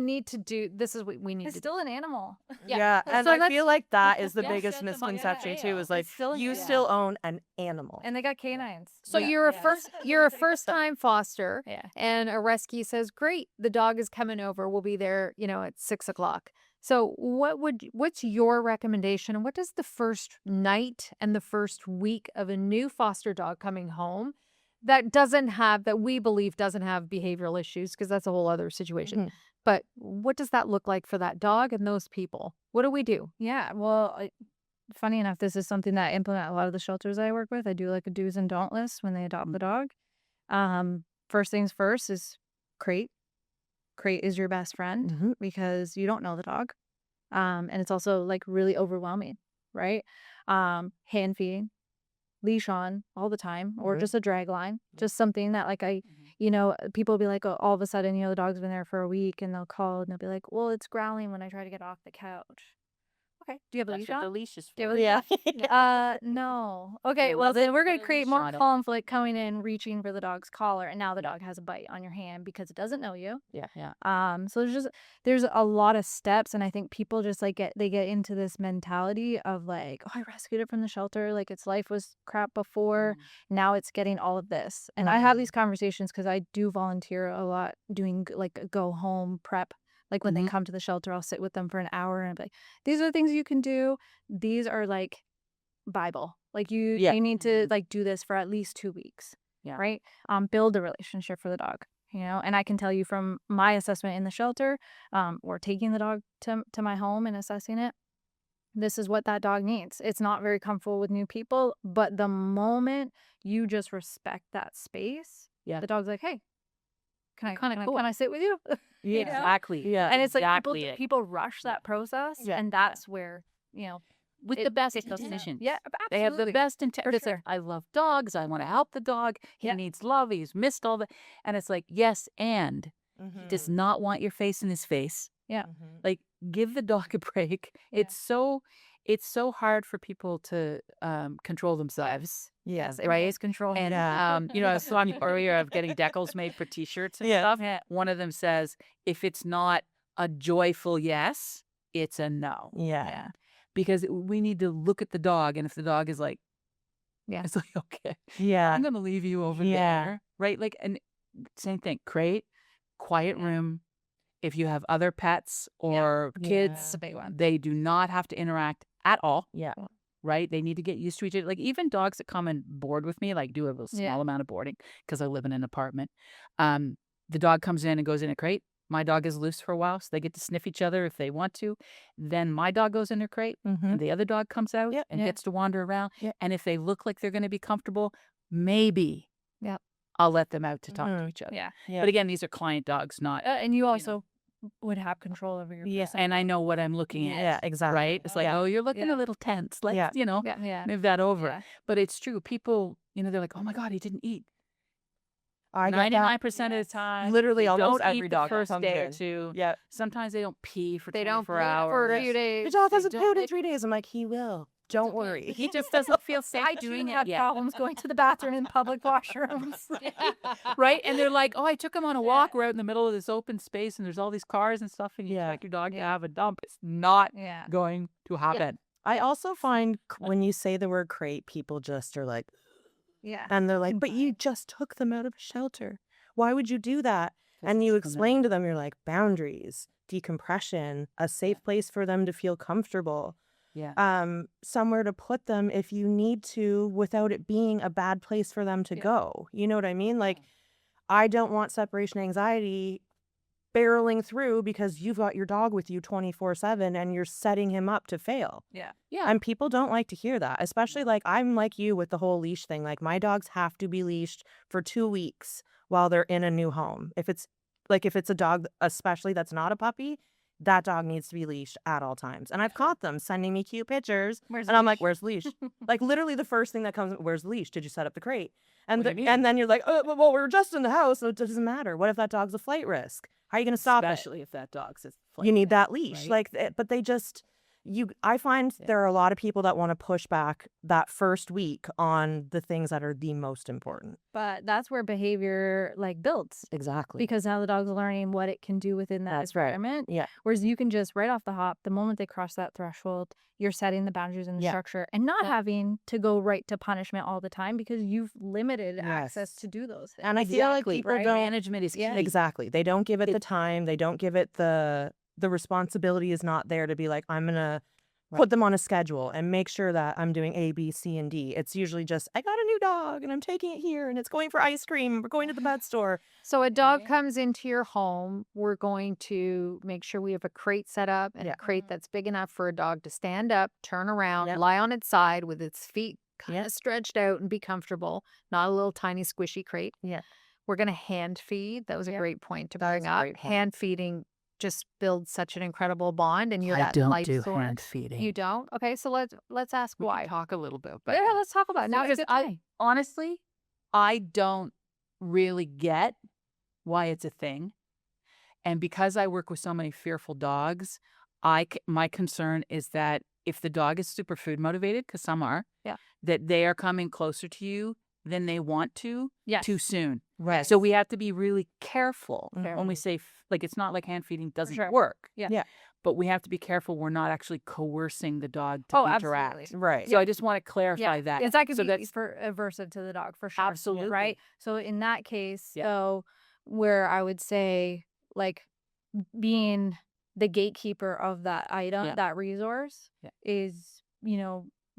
need to do, this is what we need It's to still an animal. Yeah, and So I let's- feel like that is the Yeah, biggest shed them on misconception the too. tail. Is like It's still an you animal. still own an animal. And they got canines. So you're a first time foster Yeah. and a rescue says, great, the dog is coming over. We'll be there, at 6:00. So what's your recommendation? And what does the first night and the first week of a new foster dog coming home that we believe doesn't have behavioral issues, because that's a whole other situation. Mhm. But what does that look like for that dog and those people? What do we do? Yeah. Well, funny enough, this is something that I implement a lot of the shelters I work with. I do like a do's and don't list when they adopt the dog. First things first is crate. Crate is your best friend Mhm. because you don't know the dog. And it's also like really overwhelming, right? Hand feeding, leash on all the time, or Mhm. just a drag line, just something that like people will be like, oh, all of a sudden, the dog's been there for a week and they'll call and they'll be like, well, it's growling when I try to get off the couch. Okay. Do you have a That's leash what on? the leash is for. Do you have a Yeah. no. Okay, Yeah, well then we're put gonna a create leash more on it. conflict coming in, reaching for the dog's collar, and now the dog has a bite on your hand because it doesn't know you. Yeah. So there's a lot of steps, and I think people just like get into this mentality of like, oh, I rescued it from the shelter, like its life was crap before, now it's getting all of this. And I have these conversations because I do volunteer a lot doing like a go home prep. Like when they come to the shelter, I'll sit with them for an hour and I'll be like, these are the things you can do. These are like Bible. Like you need to like do this for at least 2 weeks. Yeah. Right. Build a relationship for the dog. And I can tell you from my assessment in the shelter, or taking the dog to my home and assessing it, this is what that dog needs. It's not very comfortable with new people, but the moment you just respect that space, the dog's like, hey, can I sit with you? Yeah. Exactly. Yeah. And it's like Exactly it. people rush that process, Yeah. and that's where With it- the best it- intentions. Yeah, They have the absolutely. best For intentions. sure. I love dogs. I want to help the dog. He Yeah. needs love. He's missed all the. And it's like, yes, and he does not want your face in his face. Yeah. Like, give the dog a break. Yeah. It's so hard for people to control themselves. Yes. Right? It's control. And I was talking earlier of getting decals made for T-shirts and Yeah. stuff. Yeah. One of them says, if it's not a joyful yes, it's a no. Yeah. Because we need to look at the dog, and if the dog is like, Yeah. it's like, okay, Yeah. I'm gonna leave you over Yeah. there, right? Like, and same thing, crate, quiet room. If you have other pets or kids, That's a big one. they do not have to interact at all. Yeah. Right? They need to get used to each other. Like even dogs that come and board with me, like do a small Yeah. amount of boarding because I live in an apartment. The dog comes in and goes in a crate. My dog is loose for a while, so they get to sniff each other if they want to. Then my dog goes in their crate, and the other dog comes out Yep. and Yeah. gets to wander around. Yep. And if they look like they're going to be comfortable, maybe Yep. I'll let them out to talk to Mhm. each other. Yeah. Yeah. But again, these are client dogs, not. And you also would have control over your Yeah. And I know what I'm looking at. Yeah. Exactly. Right? It's like, Yeah. oh, you're looking Yeah. a little tense. Let's, Yeah. Yeah. move that over. Yeah. But it's true. People, they're like, oh my God, he didn't eat. I get that 99% of the time. literally they almost don't every eat dog the that first comes day or in. two. Yeah. Sometimes they don't pee for They don't 24 pee hours. for a few The days. dog They hasn't don't- pooed in 3 days. I'm like, he will. Don't worry. He just doesn't feel safe I doing do it have yet. problems going to the bathroom in public washrooms. Right? And they're like, oh, I took him on a walk. We're out in the middle of this open space and there's all these cars and stuff. And you Yeah. expect your dog to have a dump. It's not Yeah. going to happen. I also find when you say the word crate, people just are like, Yeah. and they're like, but you just took them out of a shelter. Why would you do that? And you it's explain to them, you're like, boundaries, decompression, a safe place for them to feel comfortable. Yeah. Somewhere to put them if you need to without it being a bad place for them to go. You know what I mean? Like, I don't want separation anxiety barreling through because you've got your dog with you 24/7 and you're setting him up to fail. Yeah. Yeah. And people don't like to hear that, especially like I'm like you with the whole leash thing. Like my dogs have to be leashed for 2 weeks while they're in a new home. If it's a dog, especially that's not a puppy, that dog needs to be leashed at all times. And I've caught them sending me cute pictures. Where's And I'm the like, where's the leash? Like literally the first thing that comes, where's the leash? Did you set up the crate? And What do you mean? and then you're like, oh, well, we're just in the house, so it doesn't matter. What if that dog's a flight risk? How are you going to stop it? Especially if that dog's a You need that leash. right? Like, but they just, I find there are a lot of people that want to push back that first week on the things that are the most important. But that's where behavior like builds. Exactly. Because now the dog's learning what it can do within that That's right. environment. Yeah. Whereas you can just right off the hop, the moment they cross that threshold, you're setting the boundaries and the Yeah. structure and not Yeah. having to go right to punishment all the time because you've limited Yes. access to do those things. And I feel like Exactly, people right? don't. Management is key. Yeah. Exactly. They don't give it the time. They don't give it the responsibility is not there to be like, I'm going to put them on a schedule and make sure that I'm doing A, B, C, and D. It's usually just, I got a new dog and I'm taking it here and it's going for ice cream. We're going to the pet store. So a dog Okay. comes into your home, we're going to make sure we have a crate set up and Yeah. a crate that's big enough for a dog to stand up, turn around, Yep. lie on its side with its feet kind Yep. of stretched out and be comfortable, not a little tiny squishy crate. Yeah. We're going to hand feed. That was a Yeah. great point to That bring was a up. great point. Hand feeding just builds such an incredible bond and you're I that don't life do source. hand feeding. You don't? Okay, so let's ask We why. can talk a little bit, but Yeah, let's talk about it. Now because it's good I time. honestly, I don't really get why it's a thing. And because I work with so many fearful dogs, my concern is that if the dog is super food motivated, because some are, Yeah. that they are coming closer to you than they want to Yes. too soon. Right. So we have to be really careful Mhm. when we say, like, it's not like hand feeding doesn't sure. work. Yeah. Yeah. But we have to be careful we're not actually coercing the dog to Oh, interact. absolutely. Right. So I just want to clarify that. It's that could so be that's for aversive to the dog for sure. Absolutely. Right. So in that case, Yeah. though, where I would say like being the gatekeeper of that item, Yeah. that resource Yeah. is,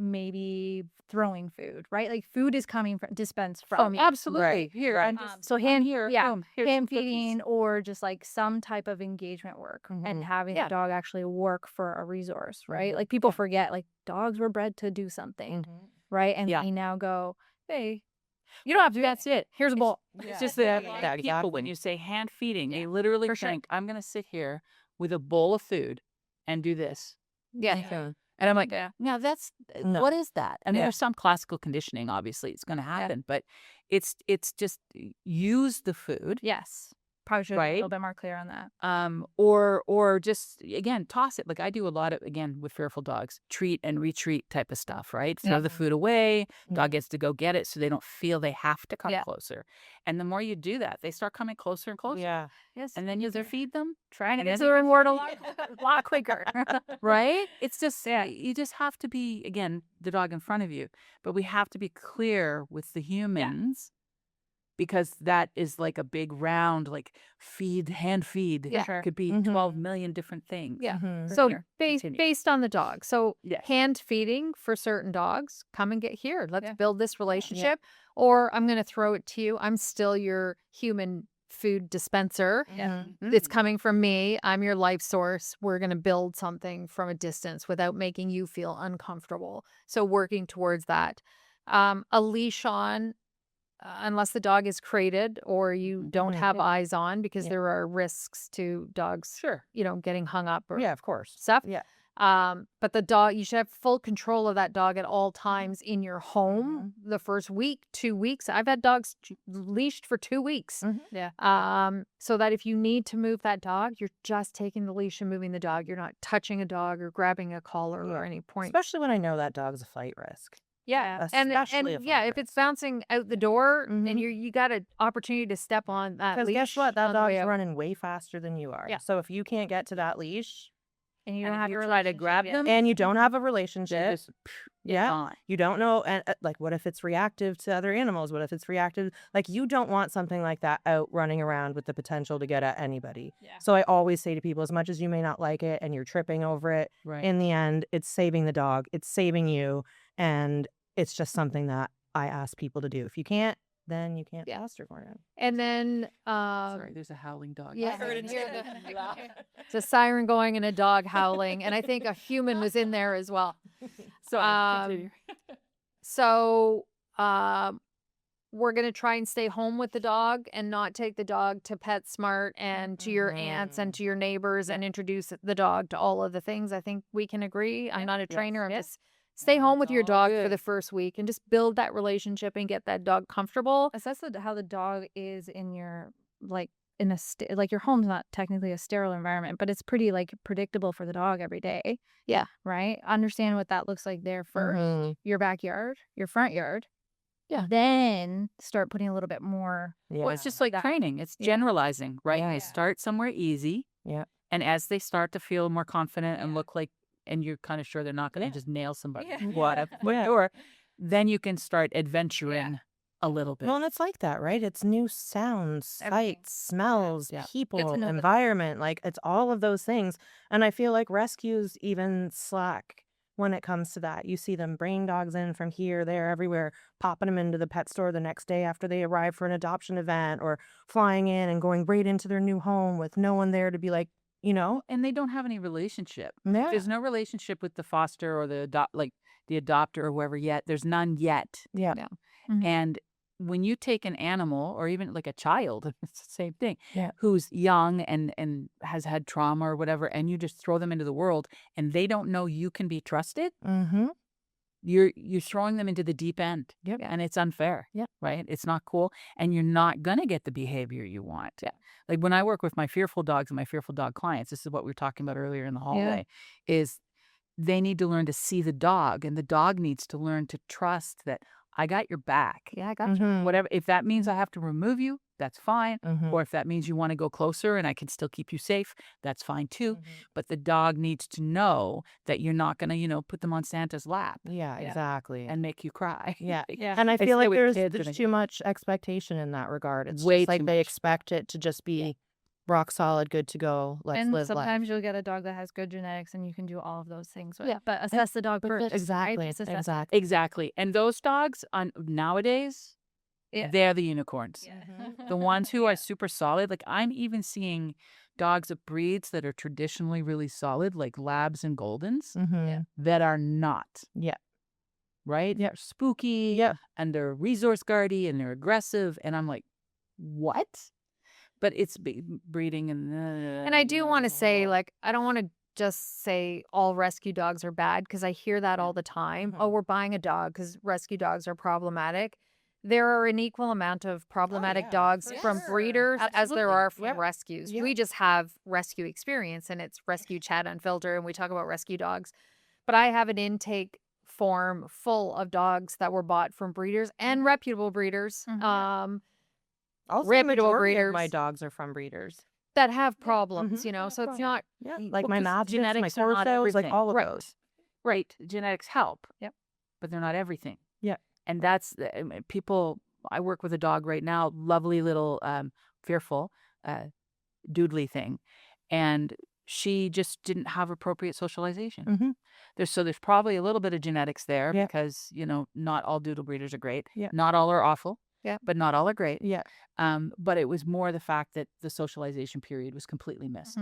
maybe throwing food, right? Like food is coming from dispensed from you. absolutely Right. here. Right. I'm just, So I'm hand here. yeah, boom, here's some hand cookies. feeding or just like some type of engagement work and Mhm. having Yeah. the dog actually work for a resource, right? Mhm. Like people forget like dogs were bred to do something, right? And Yeah. we now go, hey, you don't have to. That's it. Here's a bowl. It's just that Yeah, people, exactly. when you say hand feeding, they literally for sure. think, I'm going to sit here with a bowl of food and do this. Yeah. And I'm like, Yeah. yeah, that's, No. what is that? And Yeah. there's some classical conditioning, obviously, it's going to happen, but it's just use the food. Yes. Probably should be a Right. little bit more clear on that. Or just again toss it. Like I do a lot of, again, with fearful dogs, treat and retreat type of stuff, right? Throw the food away, dog gets to go get it so they don't feel they have to come Yeah. closer. And the more you do that, they start coming closer and closer. Yeah. Yes. And then you feed them, trying to and get then to the reward a lot quicker. right? It's just, you just have to be, again, the dog in front of you, but we have to be clear with the humans because that is like a big round, like hand feed. Yeah. Sure. Could be Mhm. 12 million different things. Yeah. Mhm. So Sure. based Continue. based on the dog. So Yes. hand feeding for certain dogs, come and get here. Let's Yeah. build this relationship. Or I'm going to throw it to you. I'm still your human food dispenser. Yeah. It's coming from me. I'm your life source. We're going to build something from a distance without making you feel uncomfortable. So working towards that. A leash on, unless the dog is crated or you don't have eyes on, because Yeah. there are risks to dogs, Sure. getting hung up or Yeah, of course. stuff. Yeah. But the dog, you should have full control of that dog at all times in your home. The first week, 2 weeks. I've had dogs leashed for 2 weeks. So that if you need to move that dog, you're just taking the leash and moving the dog. You're not touching a dog or grabbing a collar or any point. Especially when I know that dog's a flight risk. Yeah, Especially and a yeah, flight if it's bouncing out the door and Mhm. you got an opportunity to step on that Because leash. guess what? That on the way dog's out. running way faster than you are. Yeah. So if you can't get to that leash And you And don't if have you your try to relationship grab yet. them, and you don't have a relationship, it's yeah, gone. you don't know. And like, what if it's reactive to other animals? What if it's reactive? Like, you don't want something like that out running around with the potential to get at anybody. Yeah. So I always say to people, as much as you may not like it and you're tripping over it, Right. in the end, it's saving the dog, it's saving you. And it's just something that I ask people to do. If you can't, then you can't foster for it. And then Sorry, there's a howling dog. yeah, I heard it hear too. it's a siren going and a dog howling, and I think a human was in there as well. Sorry, continue. So we're gonna try and stay home with the dog and not take the dog to PetSmart and to your aunts and to your neighbors and introduce the dog to all of the things. I think we can agree. I'm not a trainer. I'm just stay home with your dog for the first week and just build that relationship and get that dog comfortable. Assess how the dog is in your like in a like your home's not technically a sterile environment, but it's pretty like predictable for the dog every day. Yeah. Right. Understand what that looks like there 1st. Mhm. Your backyard, your front yard. Yeah. Then start putting a little bit more. Yeah. Well, it's just like That- training. It's Yeah. generalizing, right? Yeah. You start somewhere easy. Yeah. And as they start to feel more confident and look like, and you're kind of sure they're not going to just nail somebody, whatever, then you can start adventuring a little bit. Well, and it's like that, right? It's new sounds, Everything. sights, smells, Yeah. people, know the- environment. Like, it's all of those things. And I feel like rescues even slack when it comes to that. You see them bringing dogs in from here, there, everywhere, popping them into the pet store the next day after they arrive for an adoption event, or flying in and going right into their new home with no one there to be like, you know? And they don't have any relationship. Yeah. There's no relationship with the foster or the adopter or whoever yet. There's none yet. Yeah. Mhm. And when you take an animal or even like a child, it's the same thing, Yeah. who's young and has had trauma or whatever, and you just throw them into the world and they don't know you can be trusted, Mm-hmm. you're throwing them into the deep end. Yep. And it's unfair. Yep. Right? It's not cool. And you're not going to get the behavior you want. Yeah. Like when I work with my fearful dogs and my fearful dog clients, this is what we were talking about earlier in the hallway, is they need to learn to see the dog, and the dog needs to learn to trust that I got your back. Yeah, I got you. Mhm. Whatever. If that means I have to remove you, that's fine. Mhm. Or if that means you want to go closer and I can still keep you safe, that's fine too. Mhm. But the dog needs to know that you're not going to, put them on Santa's lap Yeah, exactly. and make you cry. Yeah. Yeah. And I I feel say like with there's kids and I- too much expectation in that regard. It's Way just like too they much. expect it to just be rock solid, good to go. Let's And live sometimes life. you'll get a dog that has good genetics and you can do all of those things with. Yeah. But assess the dog first. right? Exactly. Just assess it. Exactly. Exactly. And those dogs nowadays, Yeah. they're the unicorns. Yeah. The ones who are super solid. Like I'm even seeing dogs of breeds that are traditionally really solid, like labs and goldens, Mm-hmm. that are not. Yeah. Right? Yeah. They're spooky. Yeah. And they're resource guardy and they're aggressive. And I'm like, what? But it's breeding And I do want to say, like, I don't want to just say all rescue dogs are bad, because I hear that all the time. Oh, we're buying a dog because rescue dogs are problematic. There are an equal amount of problematic yeah, dogs for from sure. breeders as there Absolutely. are from Yep. rescues. Yep. We just have rescue experience, and it's Rescue Chat Unfiltered, and we talk about rescue dogs. But I have an intake form full of dogs that were bought from breeders and reputable breeders. Mhm. Also, the reputable majority of my breeders. dogs are from breeders. That have problems, Mhm. so it's not Yeah. Mm, Like well, my 'cause Mastiffs, my genetics are not Corsos, like everything. all of Right. those. Right. Genetics help. Yep. But they're not everything. Yeah. And that's people. I work with a dog right now, lovely little fearful doodly thing. And she just didn't have appropriate socialization. Mhm. There's probably a little bit of genetics there Yeah. because, not all doodle breeders are great. Yeah. Not all are awful. Yeah. But not all are great. Yeah. But it was more the fact that the socialization period was completely missed.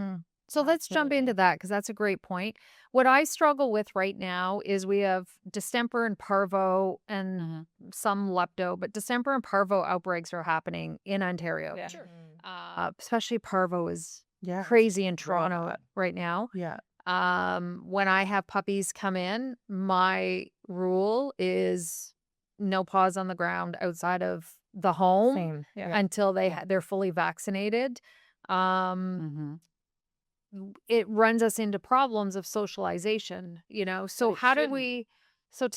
So let's jump into that, because that's a great point. What I struggle with right now is we have distemper and parvo and Mhm. some lepto, but distemper and parvo outbreaks are happening in Ontario. Yeah. Especially parvo is Yeah. crazy in Toronto right now. Yeah. When I have puppies come in, my rule is no paws on the ground outside of the home Same. Yeah. until they're fully vaccinated. Um, Mhm. it runs us into problems of socialization, So it how do shouldn't. we so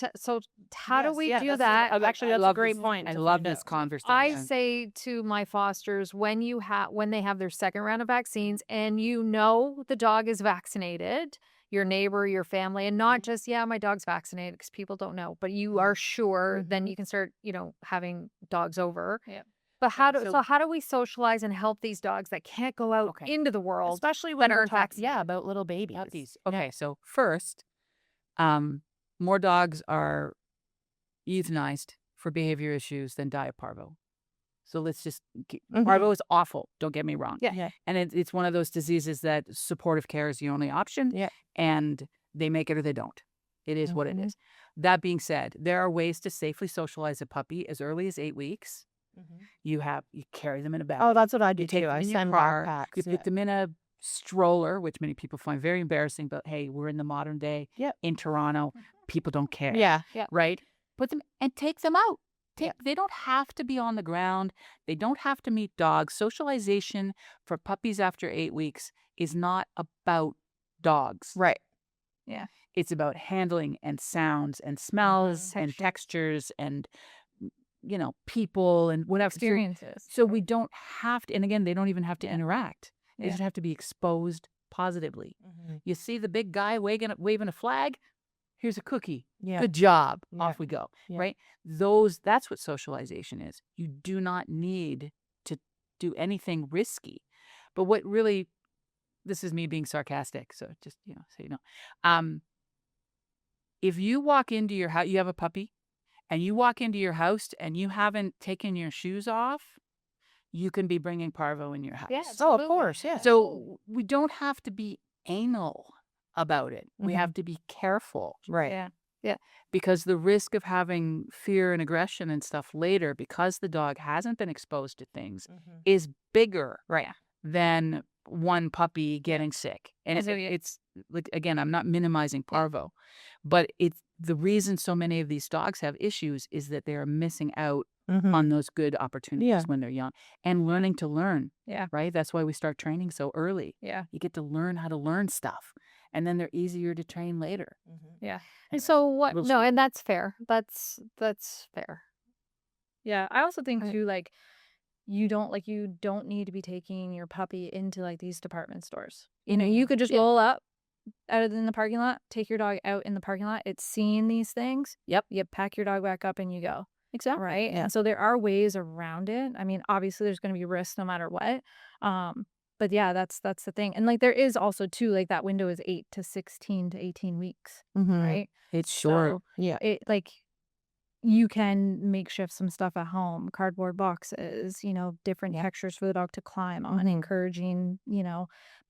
how do Yes, we yeah, do that's- that? actually, I that's a love great this- point I to love find this out. conversation. I say to my fosters when they have their second round of vaccines and the dog is vaccinated, your neighbor, your family, and not just my dog's vaccinated because people don't know, but you are sure, then you can start, having dogs over. Yeah. But so- how do we socialize and help these dogs that can't go out Okay. into the world? Especially when that we're aren't talking, vaccinated? about little babies. Puppies. Yeah. Okay, so first, more dogs are euthanized for behavior issues than die of parvo. So let's just parvo is awful. Don't get me wrong. Yeah. And it's one of those diseases that supportive care is the only option. Yeah. And they make it or they don't. It is what it is. That being said, there are ways to safely socialize a puppy as early as 8 weeks. You carry them in a bag. Oh, that's what I do You take too. them I in your send car, backpacks. you put them in a stroller, which many people find very embarrassing, but hey, we're in the modern day in Toronto. People don't care. Yeah. Right? Put them and take them out. They don't have to be on the ground. They don't have to meet dogs. Socialization for puppies after 8 weeks is not about dogs. Right. It's about handling and sounds and smells and textures and people and whatever. Experiences. So we don't have to, and again, they don't even have to interact. They Yeah. just have to be exposed positively. You see the big guy waving a flag? Here's a cookie. Yeah. Good job. Yeah. Off we go. Yeah. Right? That's what socialization is. You do not need to do anything risky. But what really, this is me being sarcastic, so just, so you know. If you walk into your house, you have a puppy, and you walk into your house and you haven't taken your shoes off, you can be bringing parvo in your house. Yeah, Oh, of course. Yeah. So we don't have to be anal about it. We have to be careful. Right. Yeah. Because the risk of having fear and aggression and stuff later, because the dog hasn't been exposed to things, is bigger than one puppy getting sick. And it's like, again, I'm not minimizing parvo, but it's the reason so many of these dogs have issues is that they're missing out on those good opportunities when they're young and learning to learn. Yeah. Right. That's why we start training so early. Yeah. You get to learn how to learn stuff, and then they're easier to train later. Yeah. And so what? Little No, sweet. and that's fair. That's fair. Yeah. I also think Right. too, like, you don't need to be taking your puppy into like these department stores. You could just roll up out in the parking lot, take your dog out in the parking lot. It's seeing these things. Yep. You pack your dog back up and you go. Exactly. Right. Yeah. And so there are ways around it. I mean, obviously there's going to be risks no matter what. But yeah, that's the thing. And like there is also too, like that window is 8 to 16 to 18 weeks. Right. It's short. So Yeah. it like you can makeshift some stuff at home, cardboard boxes, different textures for the dog to climb on, encouraging,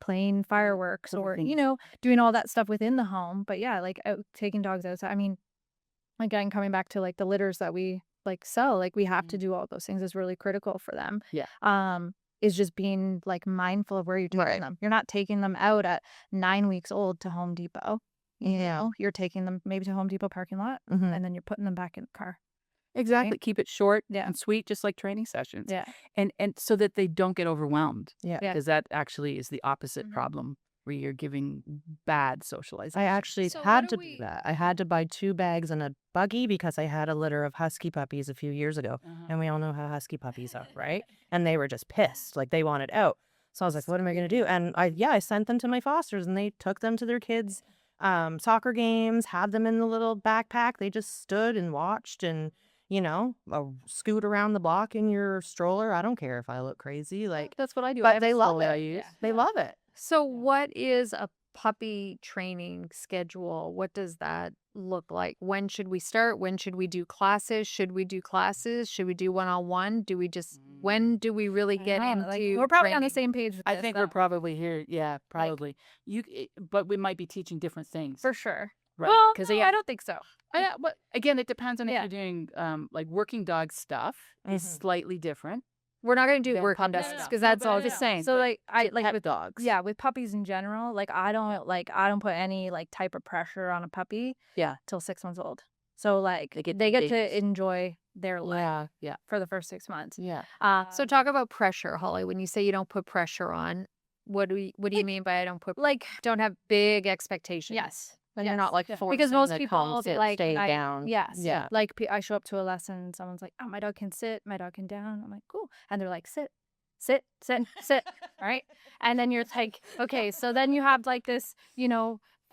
playing fireworks Little or, things. doing all that stuff within the home. But yeah, like taking dogs outside. I mean, again, coming back to like the litters that we like sell, like we have to do all those things is really critical for them. Yeah. Is just being like mindful of where you're taking them. You're not taking them out at 9 weeks old to Home Depot. You're taking them maybe to Home Depot parking lot and then you're putting them back in the car. Exactly. Keep it short Yeah. and sweet, just like training sessions. Yeah. And so that they don't get overwhelmed. Yeah. Because that actually is the opposite problem where you're giving bad socialization. I actually So had what to do do we- that. I had to buy 2 bags and a buggy because I had a litter of husky puppies a few years ago. And we all know how husky puppies are, right? And they were just pissed. Like they wanted out. So I was like, what am I going to do? And I sent them to my fosters and they took them to their kids' soccer games, had them in the little backpack. They just stood and watched and, scoot around the block in your stroller. I don't care if I look crazy. Like, That's what I do. but they love Slowly I it. use. They love it. So what is a puppy training schedule? What does that look like? When should we start? When should we do classes? Should we do classes? Should we do one-on-one? When do we really get into we're probably on the training? same page with I this, think though. we're probably here. Yeah, probably. But we might be teaching different things. For sure. Right. Well, 'Cause no, I don't think so. But again, it depends on if Yeah. you're doing like working dog stuff is slightly different We're not going to do Than work on puppy distance stuff. because No, that's but all I'm just saying. So like I like with dogs. yeah, with puppies in general, like I don't put any like type of pressure on a puppy Yeah. till 6 months old. So like They get they get babies. to enjoy their life Yeah. for the first 6 months. Yeah. So talk about pressure, Holly. When you say you don't put pressure on, what do you mean by I don't put Like don't have big expectations? yes. And you're not like Yes. forcing Because most the people calm, sit, like stay I- down. Yes. Yeah. Like I show up to a lesson, someone's like, "Oh, my dog can sit, my dog can down." I'm like, "Cool." And they're like, "Sit, sit, sit, sit." Right? And then you're like, "Okay." So then you have like this,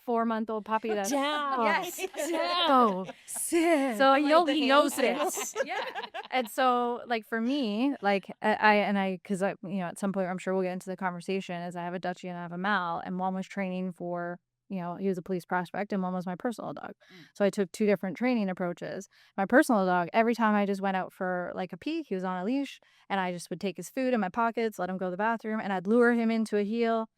4-month-old puppy that's Down. Yes. Down. Sit. So He knows this. Yeah. And so like for me, like because at some point I'm sure we'll get into the conversation is I have a Dutchie and I have a Mal, and one was training for, he was a police prospect, and one was my personal dog. So I took 2 different training approaches. My personal dog, every time I just went out for like a pee, he was on a leash, and I just would take his food in my pockets, let him go to the bathroom, and I'd lure him into a heel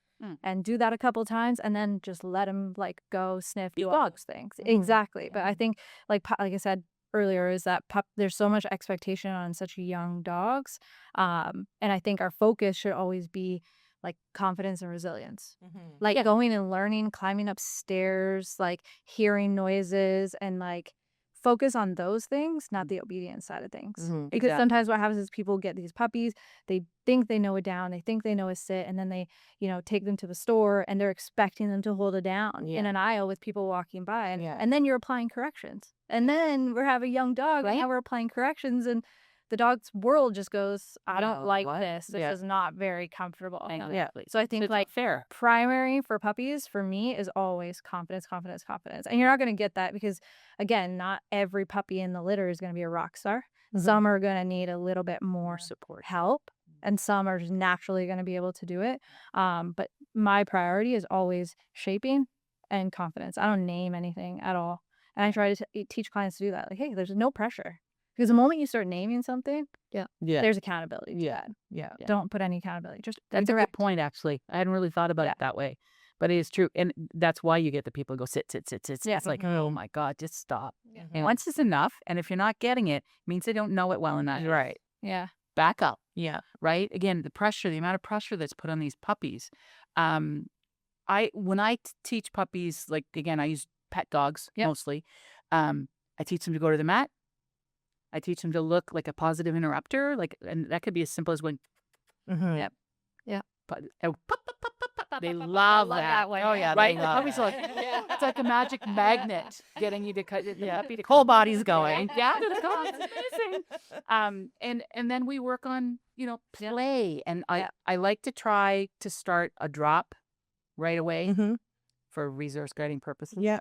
and do that a couple times, and then just let him like go sniff, do all those things. Exactly. But I think like I said earlier is that there's so much expectation on such young dogs, and I think our focus should always be like confidence and resilience, like going and learning, climbing up stairs, like hearing noises, and like focus on those things, not the obedience side of things. Because Exactly. sometimes what happens is people get these puppies, they think they know it down, they think they know a sit, and then they take them to the store and they're expecting them to hold it down in an aisle with people walking by, and then you're applying corrections, and then we have a young dog and now we're applying corrections, and the dog's world just goes, I don't like this. This is not very comfortable. Exactly. So I think it's like fair. primary for puppies for me is always confidence, confidence, confidence. And you're not going to get that because, again, not every puppy in the litter is going to be a rock star. Some are going to need a little bit more support. help, and some are just naturally going to be able to do it. But my priority is always shaping and confidence. I don't name anything at all. And I try to teach clients to do that. Like, hey, there's no pressure. Because the moment you start naming something, there's accountability to that. Yeah. Don't put any accountability. Just That's a direct. good point, actually. I hadn't really thought about it that way, but it is true, and that's why you get the people who go sit, sit, sit, sit. Yeah. It's like, oh my God, just stop. And once is enough, and if you're not getting it, it means they don't know it well enough. Right. Yeah. Back up. Yeah. Right. Again, the pressure, the amount of pressure that's put on these puppies. When I teach puppies, like again, I use pet dogs mostly. I teach them to go to the mat. I teach them to look like a positive interrupter, and that could be as simple as when. Yep. Yeah. They love that. way. Oh yeah. Right? they The love puppies it. are like, it's like a magic magnet getting you to cut the puppy to Whole body's going. yeah, it's amazing. And then we work on, play. And I like to try to start a drop right away for resource guiding purposes. Yeah.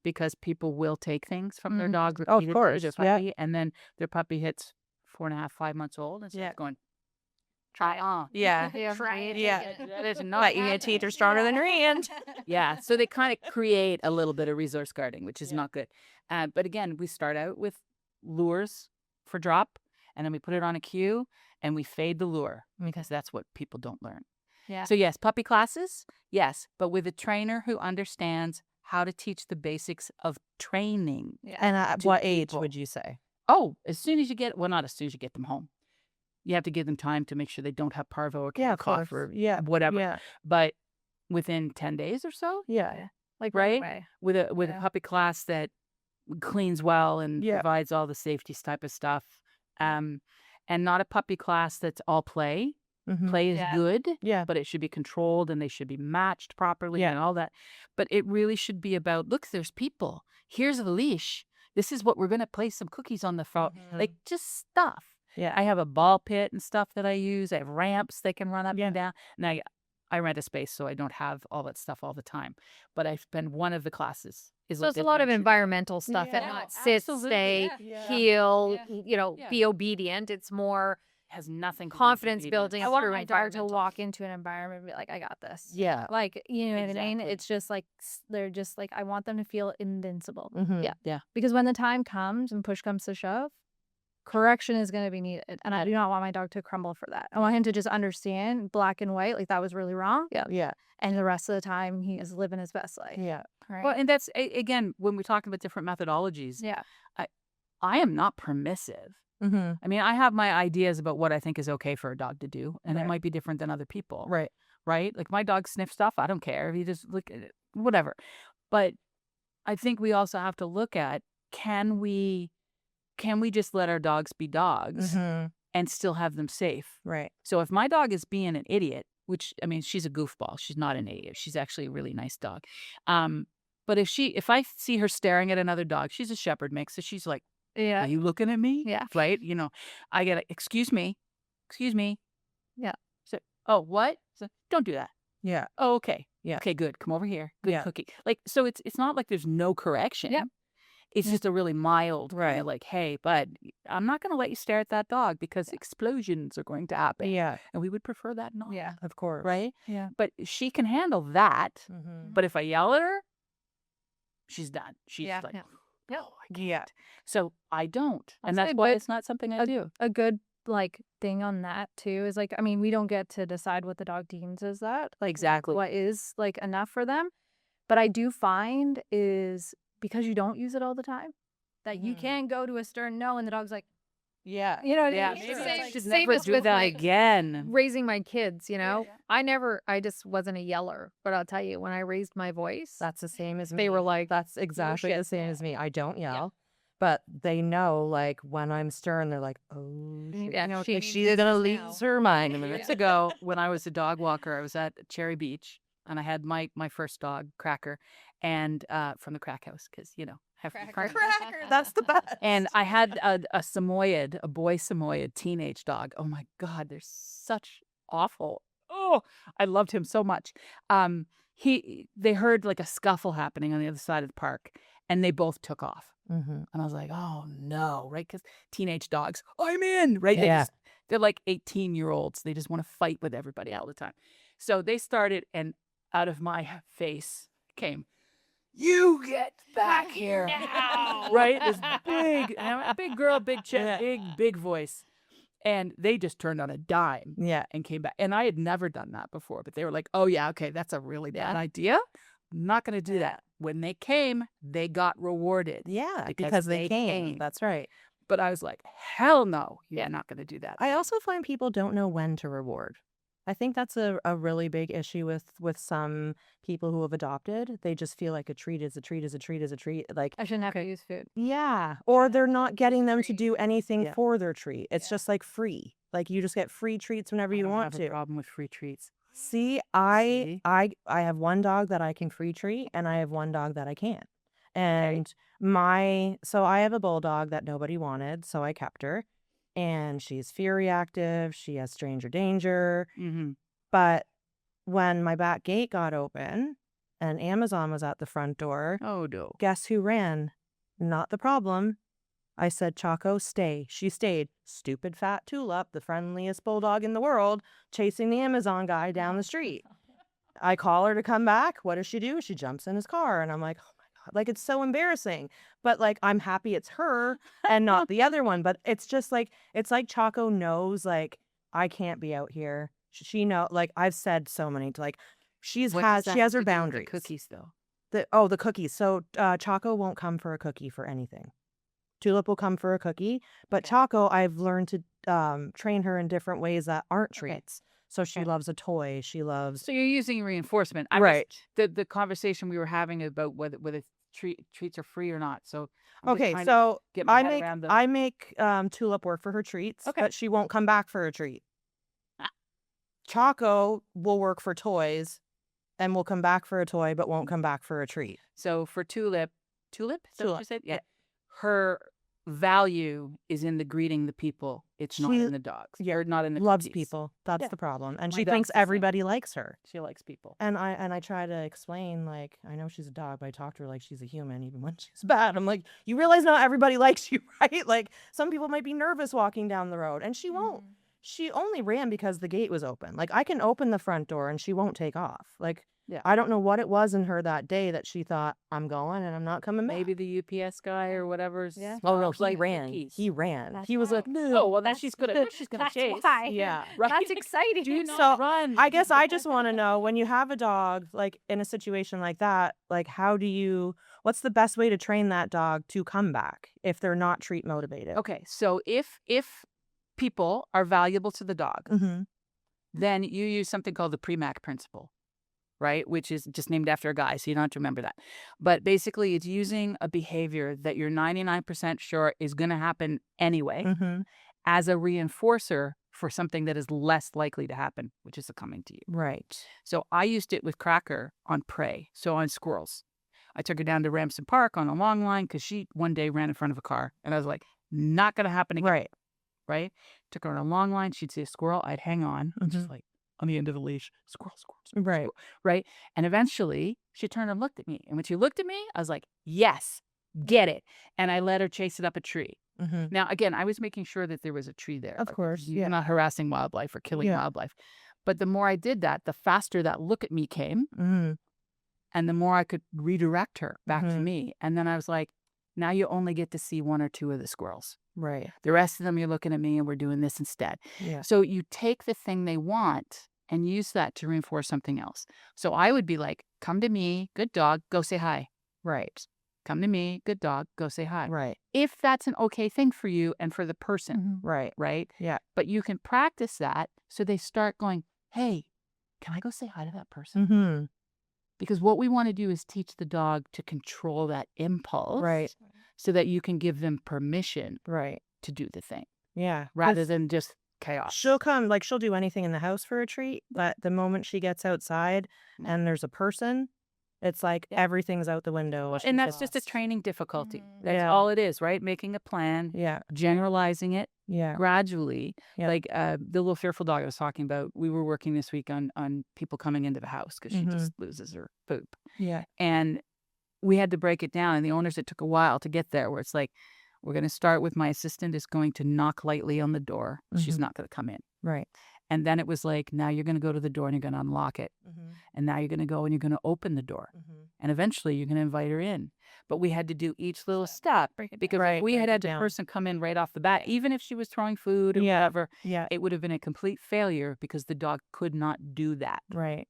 Because people will take things from their dog. Oh, of repeatedly, course, their yeah. puppy, and then their puppy hits 4.5, 5 months old, and starts going, try on. Yeah. Try it. Yeah. That is not But your teeth are stronger than your hand. Yeah, so they kind of create a little bit of resource guarding, which is not good. But again, we start out with lures for drop, and then we put it on a cue, and we fade the lure because that's what people don't learn. Yeah. So yes, puppy classes, yes, but with a trainer who understands how to teach the basics of training. Yeah. And at To what age people. would you say? Oh, as soon as you get, well, not as soon as you get them home. You have to give them time to make sure they don't have parvo or Yeah, of cough course. or Yeah. whatever. Yeah. But within 10 days or so, Yeah. Like right? away. with a Yeah. puppy class that cleans well and Yeah. provides all the safety type of stuff, and not a puppy class that's all play. Play is Yeah. good, Yeah. but it should be controlled and they should be matched properly Yeah. and all that. But it really should be about, look, there's people. Here's a leash. This is what we're going to place some cookies on the front. Like just stuff. Yeah. I have a ball pit and stuff that I use. I have ramps they can run up Yeah. and down. And I rent a space, so I don't have all that stuff all the time. But I spend one of the classes. So it's a lot of environmental stuff and Yeah. not sit, Absolutely. stay, Yeah. heal, Yeah. be obedient. It's more Has nothing to do with confidence obedience. building I want through my dog to environmental. walk into an environment and be like, I got this. Yeah. Like, you know what I mean? Exactly. It's just like, they're just like, I want them to feel invincible. Yeah. Because when the time comes and push comes to shove, correction is going to be needed. And I do not want my dog to crumble for that. I want him to just understand black and white, like that was really wrong. Yeah. And the rest of the time, he is living his best life. Yeah. Right? Well, and that's, again, when we're talking about different methodologies, yeah. I am not permissive Mm-hmm. I mean, I have my ideas about what I think is okay for a dog to do, and it Right. might be different than other people. Right. Right? Like my dog sniffs stuff. I don't care if you just look at it, whatever. But I think we also have to look at, can we just let our dogs be dogs Mm-hmm. and still have them safe? Right. So if my dog is being an idiot, which, I mean, she's a goofball. She's not an idiot. She's actually a really nice dog. But if I see her staring at another dog, she's a shepherd mix. So she's like, Yeah. are you looking at me? Yeah. Right? I get excuse me. Yeah. So, oh, what? So, don't do that. Yeah. Oh, okay. Yeah. Okay, good. Come over here. Good Yeah. cookie. Like, so it's not like there's no correction. Yep. It's just a really mild kind Right. of like, hey, bud, I'm not going to let you stare at that dog because explosions are going to happen. Yeah. And we would prefer that not. Yeah. Of course. Right? Yeah. But she can handle that. Mm-hmm. But if I yell at her, she's done. She's Yeah. like, Yeah. oh, I can't. Yeah. So I don't. And I'll say, that's why but it's not something I do. A good like thing on that too is like, I mean, we don't get to decide what the dog deems as that. Like Exactly. what is like enough for them. But I do find is because you don't use it all the time, that you Mhm. can go to a stern no and the dog's like, Yeah. you know what Yeah, I mean? maybe It's I like- should same never as do with, that like, again. Raising my kids, Yeah. I just wasn't a yeller, but I'll tell you, when I raised my voice, That's the same as me. they were like, That's exactly shit. the same as me. I don't yell, but they know, like, when I'm stern, they're like, oh, Yeah, she's she's gonna now. lose her mind. Minutes ago, when I was a dog walker, I was at Cherry Beach, and I had my first dog, Cracker, and from the crack house, because Cracker, that's the best. And I had a Samoyed, a boy Samoyed teenage dog. Oh my God, they're such awful. Oh, I loved him so much. They heard like a scuffle happening on the other side of the park, and they both took off. Mm-hmm. And I was like, oh no, right? Because teenage dogs, I'm in, right? Yeah. They're like 18-year-olds. They just want to fight with everybody all the time. So they started, and out of my face came, you get back here. Now. Right? This big girl, big chest, big voice. And they just turned on a dime Yeah. and came back. And I had never done that before, but they were like, oh yeah, okay, that's a really bad idea. I'm not going to do that. When they came, they got rewarded. Yeah. Because Because they they came. came. That's right. But I was like, hell no, you're not going to do that. I also find people don't know when to reward. I think that's a really big issue with some people who have adopted. They just feel like a treat is a treat is a treat is a treat. Like, I shouldn't have to use food. yeah. Or they're not getting them to do anything Yeah. for their treat. It's just like free. Like you just get free treats whenever I you don't want have a to. problem with free treats. See, I have one dog that I can free treat and I have one dog that I can't. And so I have a bulldog that nobody wanted, so I kept her. And she's fear reactive, she has stranger danger. Mm-hmm. But when my back gate got open and Amazon was at the front door, Oh no. guess who ran? Not the problem. I said, Choco, stay. She stayed. Stupid fat Tulip, the friendliest bulldog in the world, chasing the Amazon guy down the street. I call her to come back. What does she do? She jumps in his car. And I'm like, oh my God, like, it's so embarrassing. But like, I'm happy it's her and not the other one. But it's just like, it's like Choco knows, like, I can't be out here. She know, like, I've said so many, like, she has her boundaries. Cookies though. The cookies. So Choco won't come for a cookie for anything. Tulip will come for a cookie, but Choco, I've learned to train her in different ways that aren't treats. So she loves a toy. She loves. So you're using reinforcement, Right. The conversation we were having about whether treats are free or not. So I'm just Okay, trying to so get my head around the. I make Tulip work for her treats, Okay. but she won't come back for a treat. Choco will work for toys and will come back for a toy, but won't come back for a treat. So for Tulip, is that what Tulip, you said? yeah. Her value is in the greeting the people. It's not She- in the dogs. yeah, Or not in the Loves cookies. people. That's Yeah. the problem. And My she dog's thinks the same. everybody likes her. She likes people. And I try to explain, like, I know she's a dog, but I talk to her like she's a human, even when she's bad. I'm like, you realize not everybody likes you, right? Like, some people might be nervous walking down the road, and she won't. She only ran because the gate was open. Like, I can open the front door, and she won't take off. Like, Yeah. I don't know what it was in her that day that she thought, I'm going and I'm not coming back. Maybe the UPS guy or whatever's. Yeah. Oh, no, he like ran. cookies. He ran. That's He was like, why. no. Oh well, then she's gonna chase. That's why. Yeah. Right? That's exciting. Do So, not run. I guess I just want to know, when you have a dog, like, in a situation like that, like, how do you, what's the best way to train that dog to come back if they're not treat motivated? Okay, so if people are valuable to the dog, Mm-hmm. then you use something called the Premack principle, right? Which is just named after a guy, so you don't have to remember that. But basically, it's using a behavior that you're 99% sure is going to happen anyway Mm-hmm. as a reinforcer for something that is less likely to happen, which is coming to you. Right. So I used it with Cracker on prey, so on squirrels. I took her down to Ramsden Park on a long line because she one day ran in front of a car. And I was like, not going to happen again. Right. Right? Took her on a long line. She'd see a squirrel. I'd hang on, just like on the end of the leash. Squirrel, squirrel, squirrel. Right. Squirrel, right? And eventually she turned and looked at me. And when she looked at me, I was like, yes, get it. And I let her chase it up a tree. Mm-hmm. Now, again, I was making sure that there was a tree there. Of course, You're yeah. not harassing wildlife or killing Yeah. wildlife. But the more I did that, the faster that look at me came. Mm-hmm. And the more I could redirect her back to Mhm. me. And then I was like, now you only get to see 1 or 2 of the squirrels. Right. The rest of them, you're looking at me and we're doing this instead. Yeah. So you take the thing they want and use that to reinforce something else. So I would be like, come to me, good dog, go say hi. Right. Come to me, good dog, go say hi. Right. If that's an okay thing for you and for the person, Right. right? Yeah. But you can practice that so they start going, hey, can I go say hi to that person? Mm-hmm. Because what we want to do is teach the dog to control that impulse. Right. So that you can give them permission Right. to do the thing Yeah. rather 'Cause than just chaos. she'll come, like she'll do anything in the house for a treat, but the moment she gets outside and there's a person, it's like everything's out the window. And that's just a training difficulty. That's Yeah. all it is, right? Making a plan, Yeah. generalizing it Yeah. gradually. Yeah. Like the little fearful dog I was talking about, we were working this week on people coming into the house because she just loses her poop. Yeah. And we had to break it down. And the owners, it took a while to get there where it's like, we're going to start with my assistant is going to knock lightly on the door. She's not going to come in. Right. And then it was like, now you're going to go to the door and you're going to unlock it. And now you're going to go and you're going to open the door. And eventually you're going to invite her in. But we had to do each little step because if we had the person come in right off the bat, even if she was throwing food or whatever, Yeah. it would have been a complete failure because the dog could not do that. Right.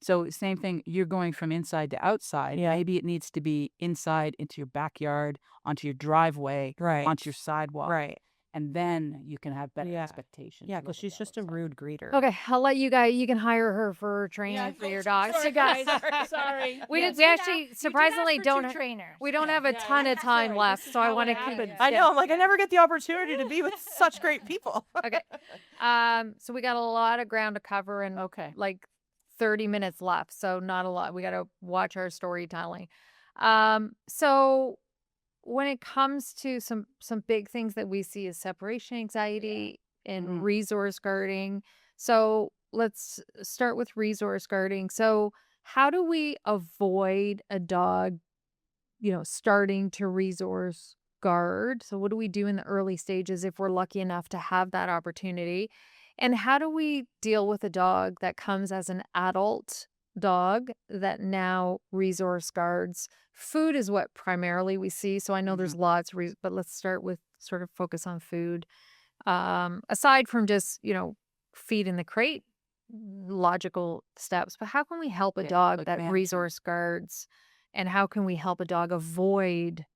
So same thing, you're going from inside to outside. Yeah. Maybe it needs to be inside into your backyard, onto your driveway, Right. onto your sidewalk. Right. And then you can have better Yeah. expectations. Yeah, because she's just a rude greeter. Okay, I'll let you guys. You can hire her for training for your dogs. So guys, Sorry. we actually surprisingly don't. trainers. We don't have a ton of time left, so I want to keep it. I know. I'm like, I never get the opportunity to be with such great people. Okay. So we got a lot of ground to cover and Okay. like 30 minutes left, so not a lot. We got to watch our storytelling. So when it comes to some big things that we see is separation anxiety and resource guarding. So let's start with resource guarding. So how do we avoid a dog, starting to resource guard? So what do we do in the early stages if we're lucky enough to have that opportunity? And how do we deal with a dog that comes as an adult dog that now resource guards? Food is what primarily we see. So I know there's lots, but let's start with sort of focus on food. Aside from just, feed in the crate, logical steps, but how can we help a dog like that management. resource guards? And how can we help a dog avoid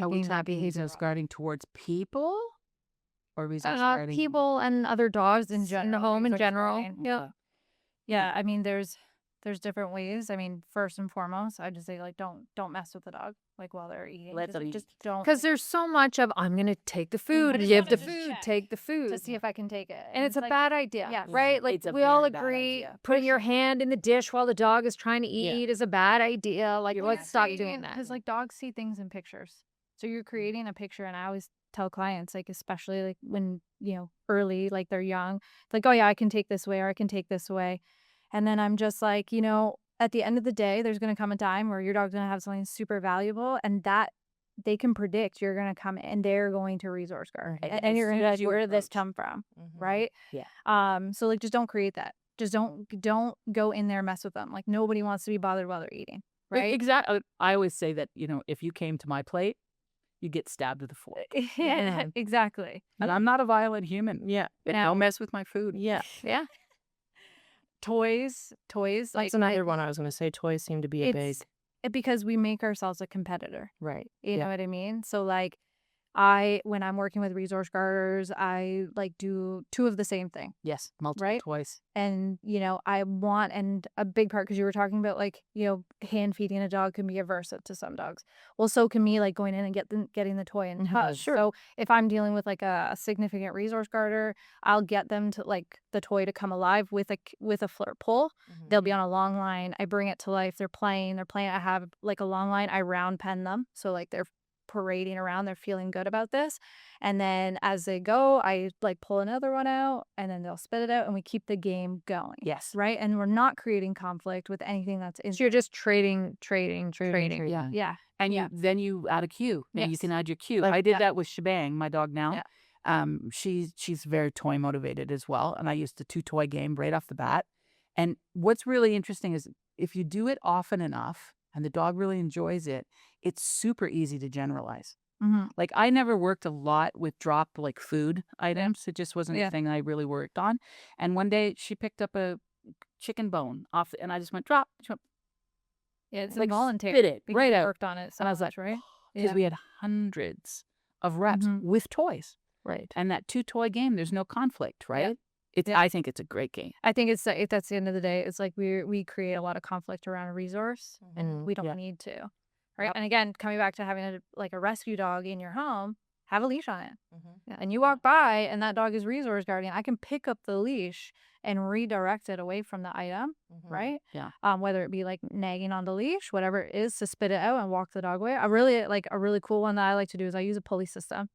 Are we picking that talking behavior resource up? guarding towards people or resource guarding? People and other dogs in the general, home in resource general. guarding. Yeah. Yeah, I mean, there's different ways. I mean, first and foremost, I just say like don't mess with the dog like while they're eating. Let them just don't Because there's so much of I'm gonna take the food, I just give the wanted to food, check take the food, to see if I can take it. and it's a like, bad idea, yes. right? Like It's a we all very bad agree, idea. putting your hand in the dish while the dog is trying to Yeah. eat is a bad idea. Like let's stop doing that. Because like dogs see things in pictures. So you're creating a picture, and I always tell clients, like especially like when early, like they're young, like oh yeah, I can take this way or I can take this way, and then I'm just like at the end of the day, there's gonna come a time where your dog's gonna have something super valuable, and that they can predict you're gonna come and they're going to resource guard, and you're gonna be like, where did this come from, right? Yeah. So like just don't create that. Just don't go in there, mess with them. Like nobody wants to be bothered while they're eating, right? Exactly. I always say that, if you came to my plate, you get stabbed with a fork. Yeah, exactly. And I'm not a violent human. Yeah. But Now- don't mess with my food. Yeah. Yeah. Toys, like That's another one I was going to say. Toys seem to be a big. because we make ourselves a competitor. Right. You Yeah. know what I mean? So like when I'm working with resource guarders, I like do 2 of the same thing, Yes, multiple right? toys. And, I want, and a big part, because you were talking about like, hand feeding a dog can be aversive to some dogs. Well, so can me, like going in and getting the toy and touch. Sure. So if I'm dealing with like a significant resource guarder, I'll get them to like the toy to come alive with a flirt pull. They'll be on a long line. I bring it to life. They're playing. I have like a long line. I round pen them. So like they're parading around. They're feeling good about this. And then as they go, I like pull another one out and then they'll spit it out and we keep the game going. Yes. Right. And we're not creating conflict with anything that's in. So you're just trading. Yeah. Yeah. And Yeah. then you add a cue. Then you Yes. can add your cue. Like- I did Yeah. that with Shebang, my dog now. Yeah. She's very toy motivated as well. And I used a 2-toy game right off the bat. And what's really interesting is if you do it often enough and the dog really enjoys it, it's super easy to generalize. Mhm. Like I never worked a lot with drop like food items. It just wasn't Yeah. a thing I really worked on. And one day she picked up a chicken bone off and I just went drop. She went, Yeah. It's like, involuntary. spit it because right you out. worked on it so And I was much, like, right? because Yeah. we had hundreds of reps Mhm. with toys. Right. And that 2-toy game, there's no conflict, right? Yeah. I think it's a great game. I think it's that's the end of the day. It's like we create a lot of conflict around a resource and we don't Yeah. need to. Right. Yep. And again, coming back to having a rescue dog in your home, have a leash on it. Yeah. And you walk by and that dog is resource guarding, I can pick up the leash and redirect it away from the item, right? Yeah. Whether it be like nagging on the leash, whatever it is, to spit it out and walk the dog away. A really cool one that I like to do is I use a pulley system.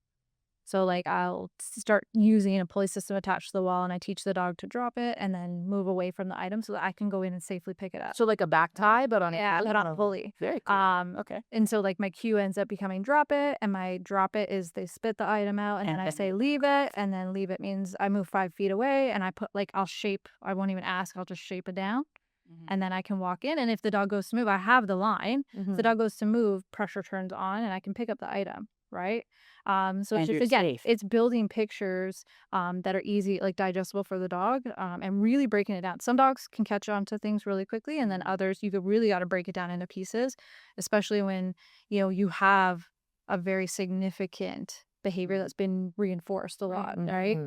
So like I'll start using a pulley system attached to the wall and I teach the dog to drop it and then move away from the item so that I can go in and safely pick it up. So like a back tie, but on Yeah, but on a pulley. Very cool. Okay. And so like my cue ends up becoming drop it, and my drop it is they spit the item out and then I say leave it, and then leave it means I move 5 feet away and I put I won't even ask, I'll just shape it down and then I can walk in, and if the dog goes to move, I have the line. If the dog goes to move, pressure turns on and I can pick up the item, right? So And it's just, you're again, safe. it's building pictures that are easy, like digestible for the dog, and really breaking it down. Some dogs can catch on to things really quickly, and then others you really got to break it down into pieces, especially when you have a very significant behavior that's been reinforced a lot, right?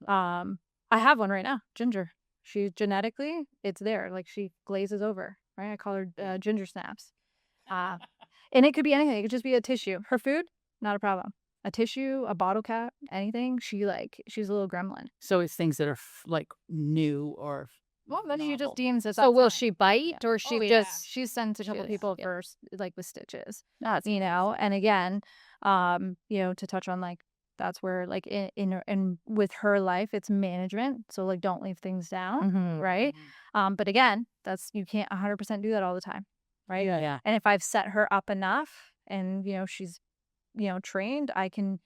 I have one right now, Ginger. She genetically, it's there. Like she glazes over, right? I call her Ginger Snaps. And it could be anything. It could just be a tissue. Her food, not a problem. A tissue, a bottle cap, anything. She's a little gremlin. So it's things that are like new or Well, then she just novel. deems it. So will she bite or she Yeah. just? She's sent a couple She is, people yeah. first, like with stitches. That's And again, to touch on like that's where like in with her life, it's management. So like don't leave things down, right? But again, you can't 100% do that all the time, right? Yeah. And if I've set her up enough and she's trained, I can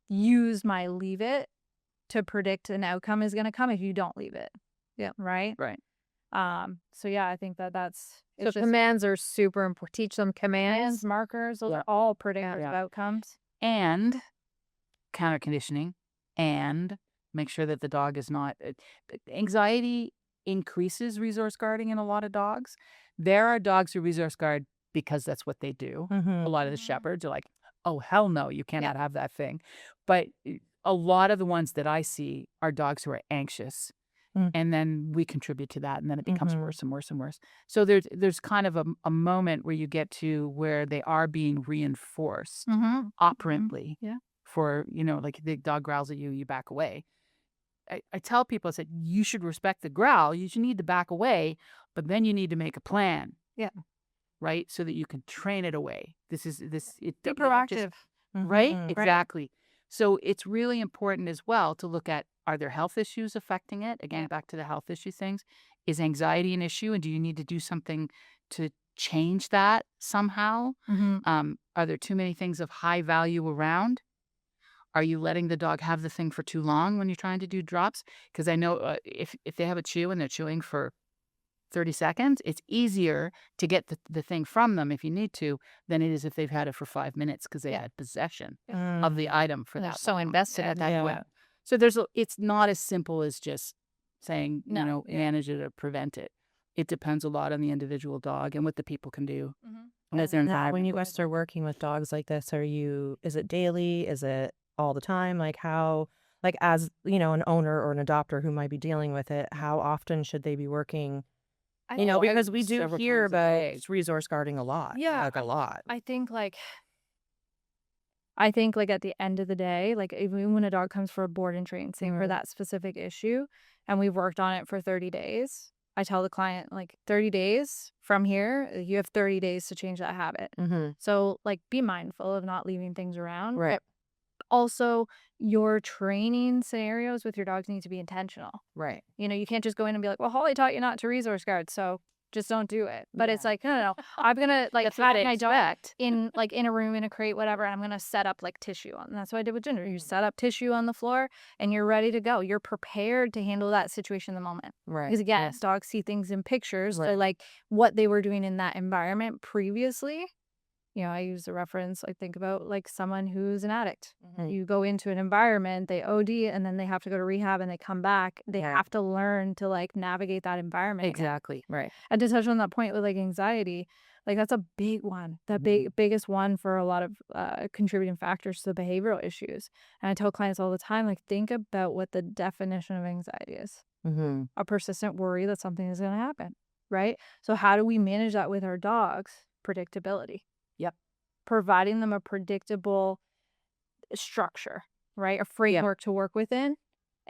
use my leave it to predict an outcome is going to come if you don't leave it. Yeah. Right. Right. So yeah, I think that's So commands are super important. Teach them commands. markers. Those Yeah. are all predictors Yeah. of outcomes. And counter conditioning, and make sure that the dog is not anxiety increases resource guarding in a lot of dogs. There are dogs who resource guard because that's what they do. A lot of the shepherds are like, oh hell no, you cannot have that thing. But a lot of the ones that I see are dogs who are anxious. And then we contribute to that, and then it becomes worse and worse and worse. So there's kind of a moment where you get to where they are being reinforced operantly. Yeah. For like the dog growls at you, you back away. I tell people, I said, you should respect the growl. You should need to back away, but then you need to make a plan. Yeah. Right, so that you can train it away. Be Just- proactive. right? Exactly. So it's really important as well to look at, are there health issues affecting it? Again, back to the health issue things. Is anxiety an issue, and do you need to do something to change that somehow? Are there too many things of high value around? Are you letting the dog have the thing for too long when you're trying to do drops? Because I know if they have a chew and they're chewing for 30 seconds, it's easier to get the thing from them if you need to than it is if they've had it for 5 minutes because they had possession of the item for They're that so long. invested at that point. So it's not as simple as just saying, manage it or prevent it. It depends a lot on the individual dog and what the people can do. As their Now, when environment. you guys are working with dogs like this, is it daily? Is it all the time? Like how, like as, an owner or an adopter who might be dealing with it, how often should they be working? Because we do several hear times a about day. resource guarding a lot. Yeah, Like a lot. I think at the end of the day, like even when a dog comes for a board and train, say for that specific issue, and we've worked on it for 30 days, I tell the client like 30 days from here, you have 30 days to change that habit. Mm-hmm. So like be mindful of not leaving things around. Right. But also your training scenarios with your dogs need to be intentional. Right. You can't just go in and be like, well, Holly taught you not to resource guard, so just don't do it. But it's like, no. I'm gonna like That's what have I my dog expect. in a room, in a crate, whatever, and I'm gonna set up like tissue on. And that's what I did with Ginger. You set up tissue on the floor and you're ready to go. You're prepared to handle that situation in the moment. Right. Because again, dogs see things in pictures. So Right. like what they were doing in that environment previously. I use the reference, I think about like someone who's an addict. Mhm. You go into an environment, they OD, and then they have to go to rehab and they come back. They Yeah. have to learn to like navigate that environment. again. Exactly. Right. And to touch on that point with like anxiety, like that's a big one, biggest one for a lot of contributing factors to behavioral issues. And I tell clients all the time, like think about what the definition of anxiety is. Mm-hmm. A persistent worry that something is going to happen, right? So how do we manage that with our dogs? Predictability. Yep. Providing them a predictable structure, right? A framework to work within.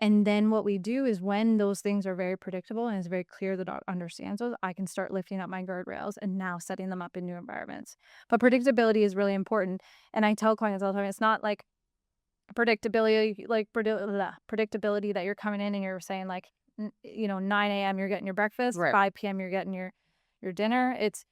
And then what we do is when those things are very predictable and it's very clear the dog understands those, I can start lifting up my guardrails and now setting them up in new environments. But predictability is really important. And I tell clients all the time, it's not like predictability that you're coming in and you're saying like, 9 a.m. you're getting your breakfast, Right. 5 p.m. you're getting your dinner. It's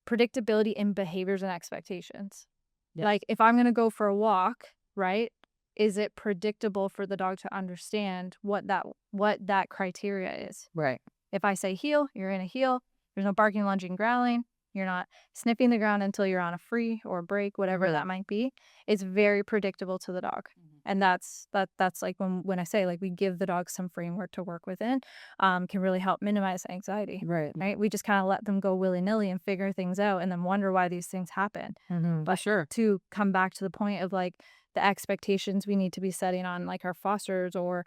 predictability in behaviors and expectations. Yes. Like if I'm going to go for a walk, right? Is it predictable for the dog to understand what that criteria is? Right. If I say heel, you're in a heel. There's no barking, lunging, growling. You're not sniffing the ground until you're on a free or a break, whatever that might be. It's very predictable to the dog. And that's like when I say like we give the dog some framework to work within, can really help minimize anxiety. Right. Right? We just kind of let them go willy-nilly and figure things out and then wonder why these things happen. Mm-hmm. But sure. to come back to the point of like the expectations we need to be setting on like our fosters or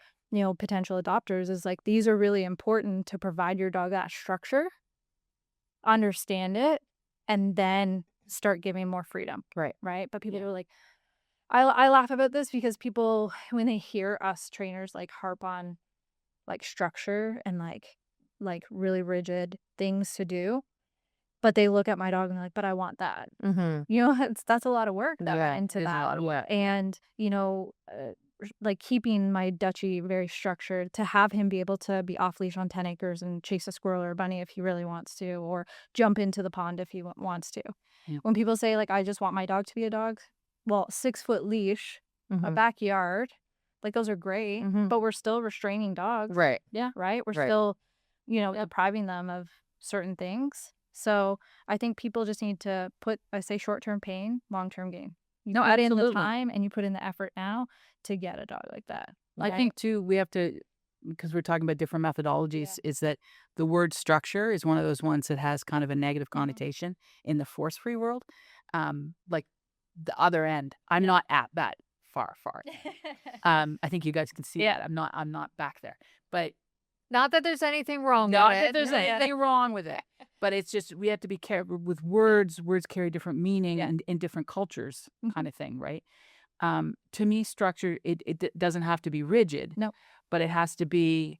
potential adopters is like these are really important to provide your dog that structure, understand it, and then start giving more freedom. Right. But people are like, I laugh about this because people, when they hear us trainers like harp on like structure and like really rigid things to do, but they look at my dog and they're like, but I want that. Mm-hmm. That's a lot of work that went into It's a that. lot of work. And, like keeping my Dutchie very structured to have him be able to be off leash on 10 acres and chase a squirrel or a bunny if he really wants to, or jump into the pond if he wants to. Yeah. When people say like, I just want my dog to be a dog, well, 6-foot leash, a Mhm. backyard, like those are great, Mhm. but we're still restraining dogs. Right. Yeah. Right. We're Right. still, depriving them of certain things. So I think people just need to I say short-term pain, long-term gain. You No, put in the absolutely. time and you put in the effort now to get a dog like that. I think too, we have to, because we're talking about different methodologies, is that the word structure is one of those ones that has kind of a negative connotation in the force-free world. Like the other end, I'm not at that far. I think you guys can see that. I'm not back there. But Not that there's anything wrong not with that it. there's anything wrong with it. But it's just we have to be careful with words. Words carry different meaning and in different cultures, kind of thing, right? To me, structure it doesn't have to be rigid. No. But it has to be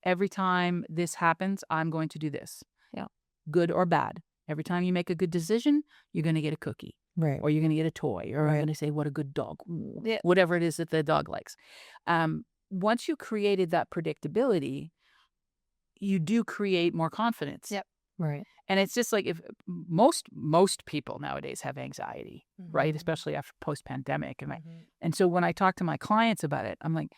every time this happens, I'm going to do this. Yeah. Good or bad. Every time you make a good decision, you're going to get a cookie. Right. Or you're going to get a toy. Or I'm Right. going to say, what a good dog. Yeah. Whatever it is that the dog likes. Once you created that predictability, you do create more confidence. Yep. Right. And it's just like if most people nowadays have anxiety, right? Especially after post-pandemic. And so when I talk to my clients about it, I'm like,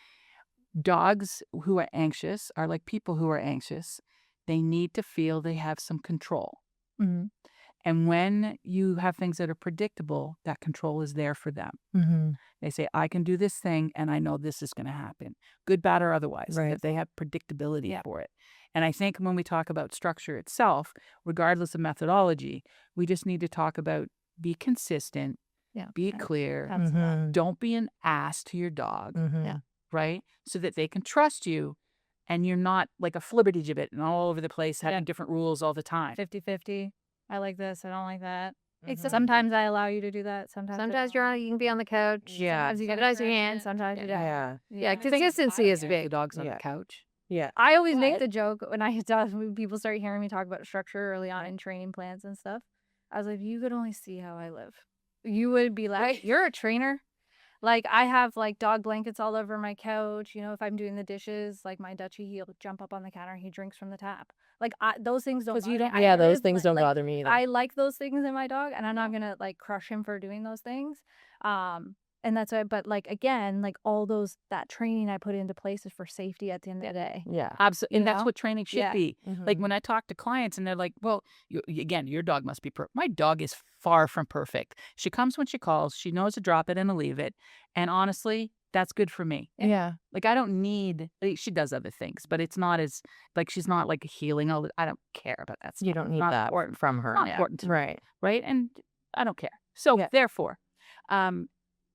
dogs who are anxious are like people who are anxious. They need to feel they have some control. Mhm. And when you have things that are predictable, that control is there for them. Mm-hmm. They say, I can do this thing and I know this is going to happen, good, bad, or otherwise, Right. that they have predictability for it. And I think when we talk about structure itself, regardless of methodology, we just need to talk about be consistent, be clear, Mm-hmm. don't be an ass to your dog, Mm-hmm. right? So that they can trust you and you're not like a flibbertigibbet and all over the place having different rules all the time. 50-50. I like this. I don't like that. Mhm. Sometimes I allow you to do that. Sometimes You can be on the couch. Yeah. Sometimes you get raise your hand. Sometimes you don't. Yeah. Yeah, consistency is big. Dogs on the couch. Yeah. I always make the joke when people start hearing me talk about structure early on in training plans and stuff. I was like, you could only see how I live. You would be like, you're a trainer. Like, I have like dog blankets all over my couch. You know, if I'm doing the dishes, like my Dutchie, he'll jump up on the counter. He drinks from the tap. Like, those things don't. Because you don't. Yeah, those things don't bother me either. I like those things in my dog, and I'm not gonna like crush him for doing those things. And that's why. But like again, like all that training I put into place is for safety at the end of the day. Yeah. Absolutely. You And that's know? what training should be. Like Mhm. when I talk to clients and they're like, well, again, your dog must be perfect. My dog is far from perfect. She comes when she calls. She knows to drop it and to leave it. And honestly, that's good for me. Yeah. Like I don't need, she does other things, but it's not as, like she's not like healing all the, I don't care about that stuff. You don't need Not that important. from her. Not important to me, Right. right? And I don't care. So Yeah. therefore,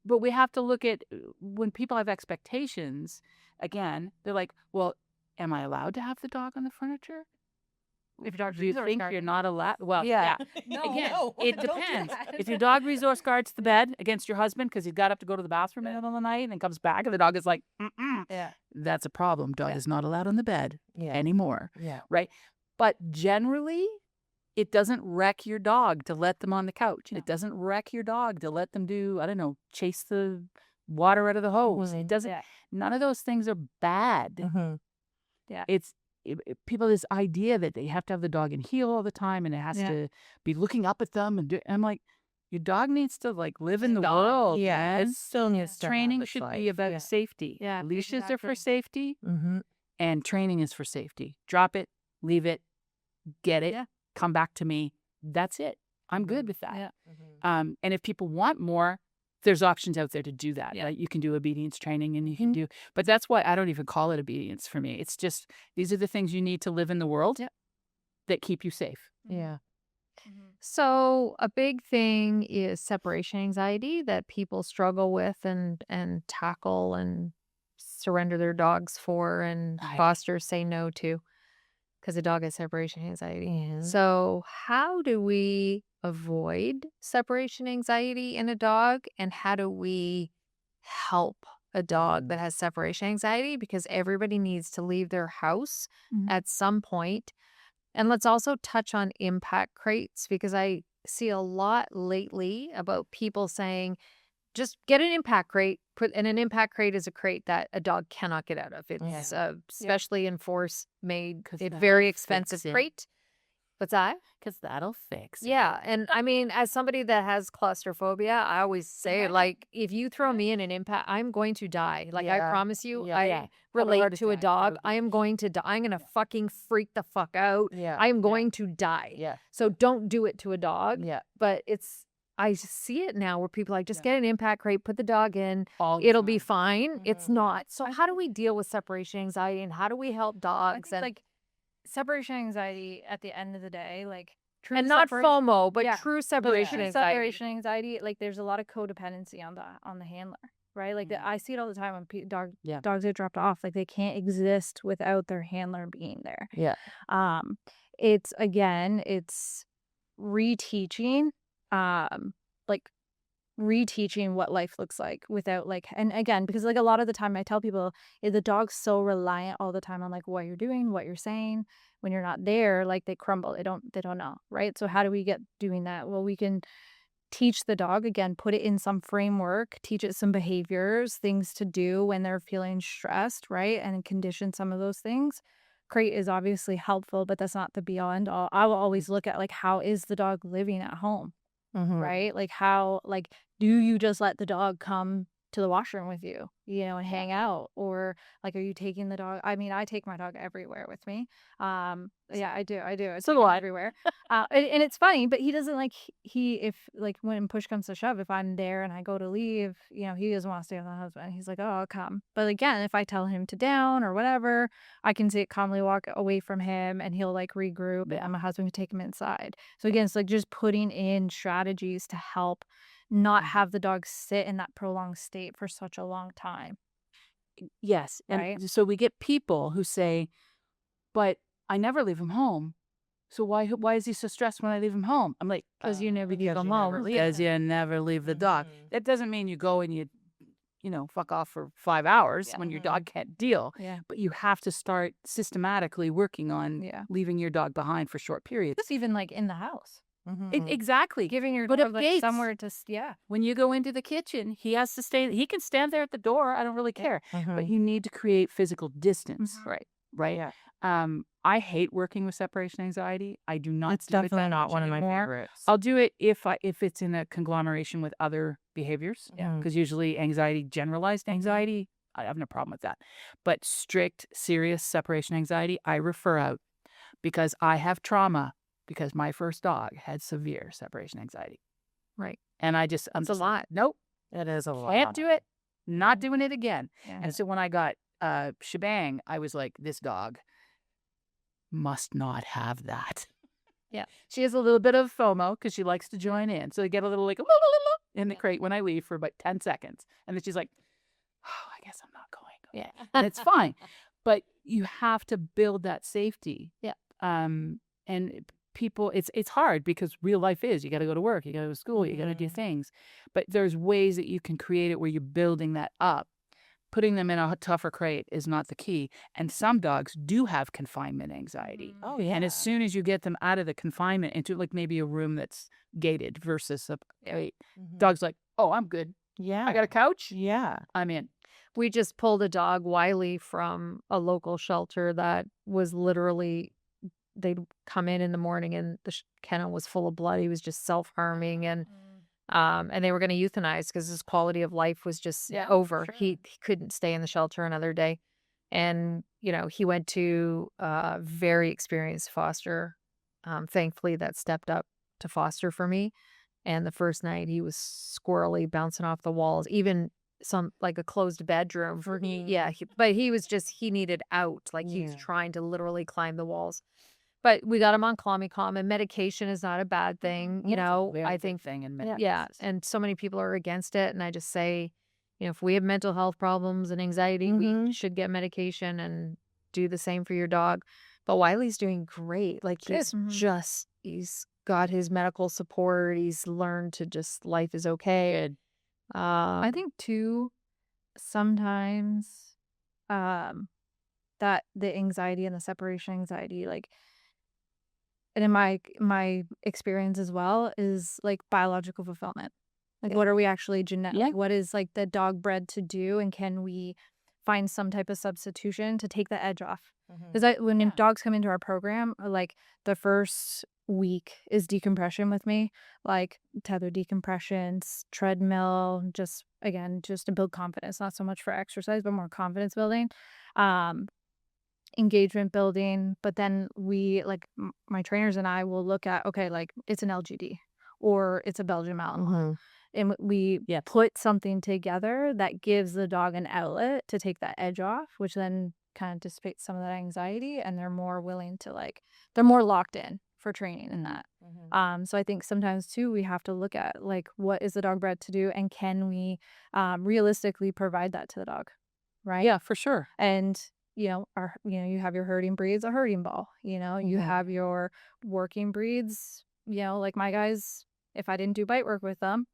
but we have to look at when people have expectations, again, they're like, well, am I allowed to have the dog on the furniture? If your dog Do you resource think guard- you're not allowed? Well, Yeah. Again, it depends. If your dog resource guards the bed against your husband because he got up to go to the bathroom in the middle of the night and then comes back and the dog is like, Yeah. that's a problem. Dog is not allowed on the bed Yeah. anymore. Yeah. But generally, it doesn't wreck your dog to let them on the couch. No. It doesn't wreck your dog to let them do, I don't know, chase the water out of the hose. Mhm. It doesn't. Yeah. None of those things are bad. Mhm. It's people this idea that they have to have the dog in heel all the time and it has to be looking up at them and I'm like, your dog needs to like live in the world. Yeah. man. It still needs to have Training its should life. be about Yeah. safety. Yeah, Leashes are for exactly. safety Mm-hmm. and training is for safety. Drop it, leave it, get it, Yeah. come back to me. That's it. I'm good with that. Yeah. Mm-hmm. And if people want more, there's options out there to do that. Yeah. Like you can do obedience training and you can do, but that's why I don't even call it obedience for me. It's just, these are the things you need to live in the world that keep you safe. Yeah. So a big thing is separation anxiety that people struggle with and tackle and surrender their dogs for and I- fosters say no to because the dog has separation anxiety. Yeah. So how do we avoid separation anxiety in a dog and how do we help a dog that has separation anxiety? Because everybody needs to leave their house Mhm. at some point. And let's also touch on impact crates because I see a lot lately about people saying, just get an impact crate. And an impact crate is a crate that a dog cannot get out of. It's especially in force made, 'Cause a that'll very fix expensive it. crate. What's that? Because that'll fix it. Yeah. And I mean, as somebody that has claustrophobia, I always say, like, if you throw me in an impact, I'm going to die. Like, I Yeah. promise you, Yeah. I Yeah. relate heart to a attack, dog. probably. I am going to die. I'm going to fucking freak the fuck out. Yeah. I am going to die. Yeah. So don't do it to a dog. Yeah. But I see it now where people are like, just get an impact crate, put the dog in, All the it'll be time. fine. It's Mhm. not. So how do we deal with separation anxiety and how do we help I dogs think, like separation anxiety at the end of the day, like true and not separation- FOMO, but Yeah. true But separation true anxiety. separation anxiety, like there's a lot of codependency on the handler, right? Like I see it all the time when dogs get dropped off. Like they can't exist without their handler being there. Yeah. It's reteaching, like reteaching what life looks like without like, and again, because like a lot of the time I tell people the dog's so reliant all the time on like what you're doing, what you're saying. When you're not there, like they crumble. They don't know, right? So how do we get doing that? Well, we can teach the dog again, put it in some framework, teach it some behaviors, things to do when they're feeling stressed, right? And condition some of those things. Crate is obviously helpful, but that's not the be all end all. I will always look at like how is the dog living at home, Mhm. right? Like how, like, do you just let the dog come to the washroom with you, and hang out? Or like, are you taking the dog? I mean, I take my dog everywhere with me. Yeah, I do. It's a lot everywhere. And it's funny, but he doesn't like, if like when push comes to shove, if I'm there and I go to leave, he doesn't want to stay with my husband. He's like, oh, I'll come. But again, if I tell him to down or whatever, I can calmly walk away from him and he'll like regroup, and my husband can take him inside. So again, it's like just putting in strategies to help not have the dog sit in that prolonged state for such a long time. Yes. And Right. so we get people who say, but I never leave him home. So why is he so stressed when I leave him home? I'm like, Because you never Because leave you them never home. leave because you never leave the dog. Mhm. That doesn't mean you go and you fuck off for 5 hours Yeah. when your dog can't deal. Yeah. But you have to start systematically working on Yeah. leaving your dog behind for short periods. Just even like in the house, Mhm. Exactly. giving your Put dog up like gates. somewhere to, yeah. When you go into the kitchen, he has to stay. He can stand there at the door. I don't really care. But Mhm. you need to create physical distance. Mhm. Right. Yeah. I hate working with separation anxiety. I do not. It's do it definitely that not much one of my anymore. favorites. I'll do it if it's in a conglomeration with other behaviors. Yeah. Because usually anxiety, generalized anxiety, I have no problem with that. But strict, serious separation anxiety, I refer out because I have trauma because my first dog had severe separation anxiety. Right. And I'm That's a just like, lot. nope, It is a lot. can't do it. Not doing it again. Yeah. And so when I got shebang, I was like, this dog must not have that. Yeah. She has a little bit of FOMO because she likes to join in. So they get a little like in the crate when I leave for about 10 seconds. And then she's like, oh, I guess I'm not going. Yeah. And it's fine. But you have to build that safety. Yeah. And people, it's hard because real life is, you got to go to work, you got to go to school, you got to do things. But there's ways that you can create it where you're building that up. Putting them in a tougher crate is not the key. And some dogs do have confinement anxiety. Oh yeah. And as soon as you get them out of the confinement into like maybe a room that's gated versus a crate, Mhm. dog's like, oh, I'm good. Yeah. I got a couch. Yeah. I'm in. We just pulled a dog, Wiley, from a local shelter that was literally, they'd come in the morning and the kennel was full of blood. He was just self-harming, and they were going to euthanize because his quality of life was just over. sure. He couldn't stay in the shelter another day. And, he went to a very experienced foster, thankfully, that stepped up to foster for me. And the first night he was squirrely, bouncing off the walls, even like a closed bedroom for me. Yeah. But he was just, he needed out. Like he was Yeah. trying to literally climb the walls. But we got him on Clomicalm, and medication is not a bad thing. I think thing in yeah, and so many people are against it, and I just say, if we have mental health problems and anxiety, we should get medication and do the same for your dog. But Wiley's doing great. Like he's got his medical support. He's learned to just, life is okay. Good. I think too, sometimes that the anxiety and the separation anxiety, like, and in my experience as well, is like biological fulfillment. Like, what are we actually genetic? Yeah. What is like the dog bred to do, and can we find some type of substitution to take the edge off? Because when dogs come into our program, like the first week is decompression with me, like tether decompressions, treadmill, just to build confidence, not so much for exercise, but more confidence building. Engagement building. But then we, like, my trainers and I will look at, okay, like it's an LGD or it's a Belgian Malinois, and we put something together that gives the dog an outlet to take that edge off, which then kind of dissipates some of that anxiety, and they're more willing to, like, they're more locked in for training in that. So I think sometimes too we have to look at, like, what is the dog bred to do, and can we realistically provide that to the dog, right? Yeah, for sure. And you have your herding breeds, a herding ball. You have your working breeds. Like my guys, if I didn't do bite work with them,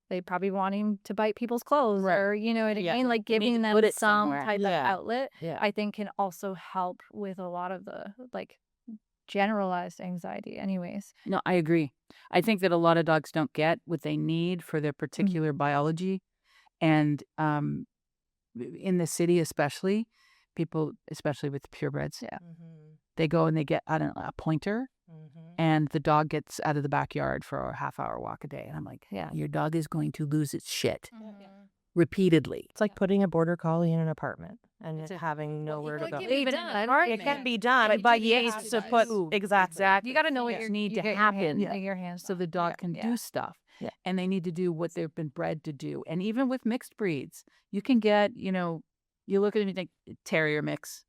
they'd probably want him to bite people's clothes, or what I mean, like giving them some type of outlet. I think can also help with a lot of the, like, generalized anxiety anyways. No, I agree. I think that a lot of dogs don't get what they need for their particular biology. And in the city especially, people, especially with purebreds, they go and they get, I don't know, a pointer, and the dog gets out of the backyard for a half-hour walk a day. And I'm like, your dog is going to lose its shit. repeatedly. It's like putting a border collie in an apartment and It's it a- having nowhere to it go. can be Even done. It can be done, But but you you have have to to put do exactly. You got to know what things you're need to get your happen. your hands So the on. dog can do stuff. Yeah. And they need to do what they've been bred to do. And even with mixed breeds, you can get, you look at them and think, terrier mix.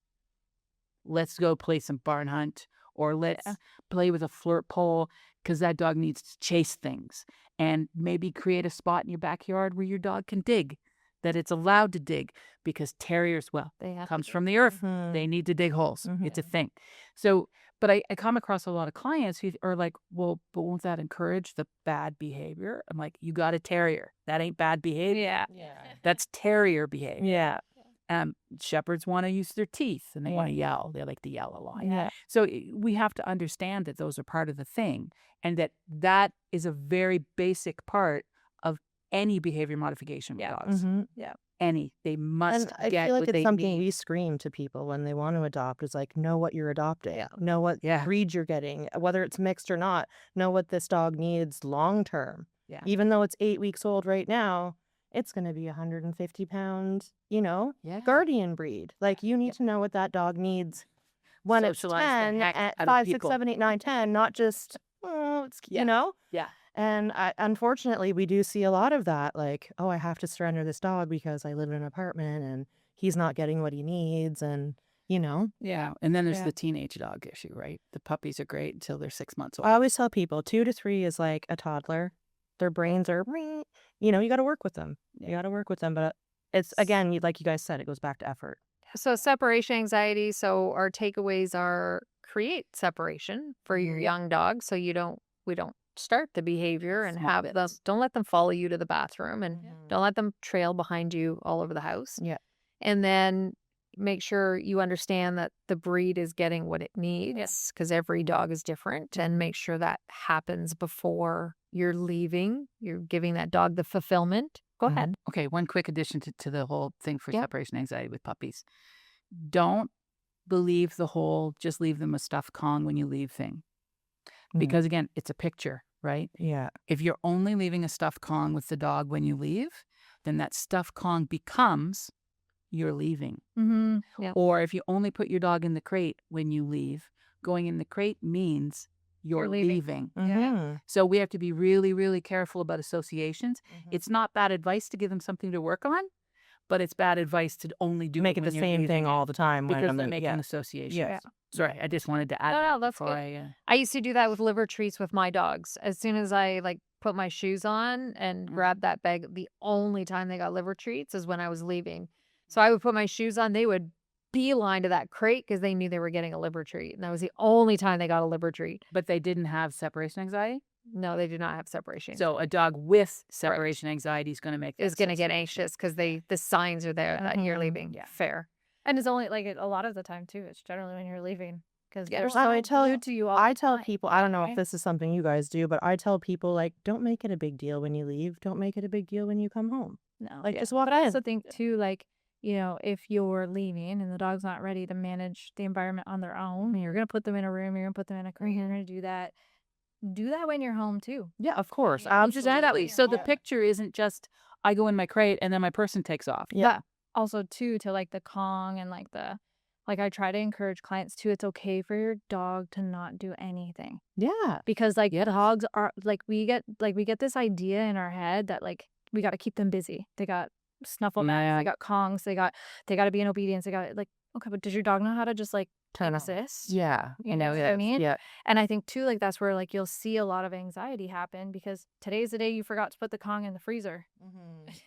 Let's go play some barn hunt, or let's play with a flirt pole, because that dog needs to chase things. And maybe create a spot in your backyard where your dog can dig, that it's allowed to dig, because terriers, They have comes to. from the earth. Mhm. They need to dig holes. Mhm. It's a thing. So, but I come across a lot of clients who are like, well, but won't that encourage the bad behavior? I'm like, you got a terrier. That ain't bad behavior. Yeah. That's terrier behavior. Yeah. Shepherds want to use their teeth and they want to yell. They like to yell a lot. Yeah. So we have to understand that those are part of the thing, and that is a very basic part of any behavior modification with dogs. Mhm. They must And I get feel like what it's they something need. we scream to people when they want to adopt is like, know what you're adopting, know what breed you're getting, whether it's mixed or not, know what this dog needs long term. Yeah. Even though it's 8 weeks old right now, it's going to be 150 pound, guardian breed. Like, you need to know what that dog needs when it's Socialize the 10, heck at out of 5, 6, people. 7, 8, 9, 10, not just, Yeah. And unfortunately, we do see a lot of that. Like, oh, I have to surrender this dog because I live in an apartment and he's not getting what he needs. And, Yeah. And then there's Yeah. the teenage dog issue, right? The puppies are great until they're 6 months old. I always tell people 2 to 3 is like a toddler. Their brains are, you got to work with them. You got to work with them. But it's, again, like you guys said, it goes back to effort. So separation anxiety. So our takeaways are create separation for your young dog. So we don't start the behavior and Small have bits. them. Don't let them follow you to the bathroom, and don't let them trail behind you all over the house. Yeah. And then make sure you understand that the breed is getting what it needs, because every dog is different, and make sure that happens before you're leaving. You're giving that dog the fulfillment. Go ahead. Okay, one quick addition to the whole thing for Yeah. separation anxiety with puppies. Don't believe the whole just leave them a stuffed Kong when you leave thing. Because again, it's a picture, right? Yeah. If you're only leaving a stuffed Kong with the dog when you leave, then that stuffed Kong becomes you're leaving. Mm-hmm. Yeah. Or if you only put your dog in the crate when you leave, going in the crate means you're leaving. Mhm. So we have to be really, really careful about associations. Mhm. It's not bad advice to give them something to work on, but it's bad advice to only do Make it when the you're same leaving thing it, all the time. because when they're I'm making yeah. associations. Yeah. Sorry, I just wanted to add No, that that's before good. I used to do that with liver treats with my dogs. As soon as I put my shoes on and grabbed that bag, the only time they got liver treats is when I was leaving. So I would put my shoes on, they would beeline to that crate because they knew they were getting a liver treat. And that was the only time they got a liver treat. But they didn't have separation anxiety. No, they did not have separation. So a dog with separation anxiety is going to make that is going to get association. anxious because the signs are there that you're leaving. Yeah. Fair. And it's only a lot of the time too. It's generally when you're leaving, because Yeah, they're so I so tell glued to you all I the tell time, people, I don't know if right? this is something you guys do, but I tell people, like, don't make it a big deal when you leave. Don't make it a big deal when you come home. No. Like, just walk But I in. also think too, if you're leaving and the dog's not ready to manage the environment on their own, you're gonna put them in a room, you're gonna put them in a crate, you're gonna do that. Do that when you're home too. Yeah, of course. Absolutely. So the Yeah. picture isn't just I go in my crate and then my person takes off. Yeah. Also too, to the Kong and I try to encourage clients too, it's okay for your dog to not do anything. Yeah. Because dogs are we get this idea in our head that we got to keep them busy. They got snuffle mats, Yeah. they got Kongs, they got to be in obedience. They got okay, but does your dog know how to just Turn off. exist? Yeah. You know what I mean? Yeah. And I think too, that's where you'll see a lot of anxiety happen, because today's the day you forgot to put the Kong in the freezer.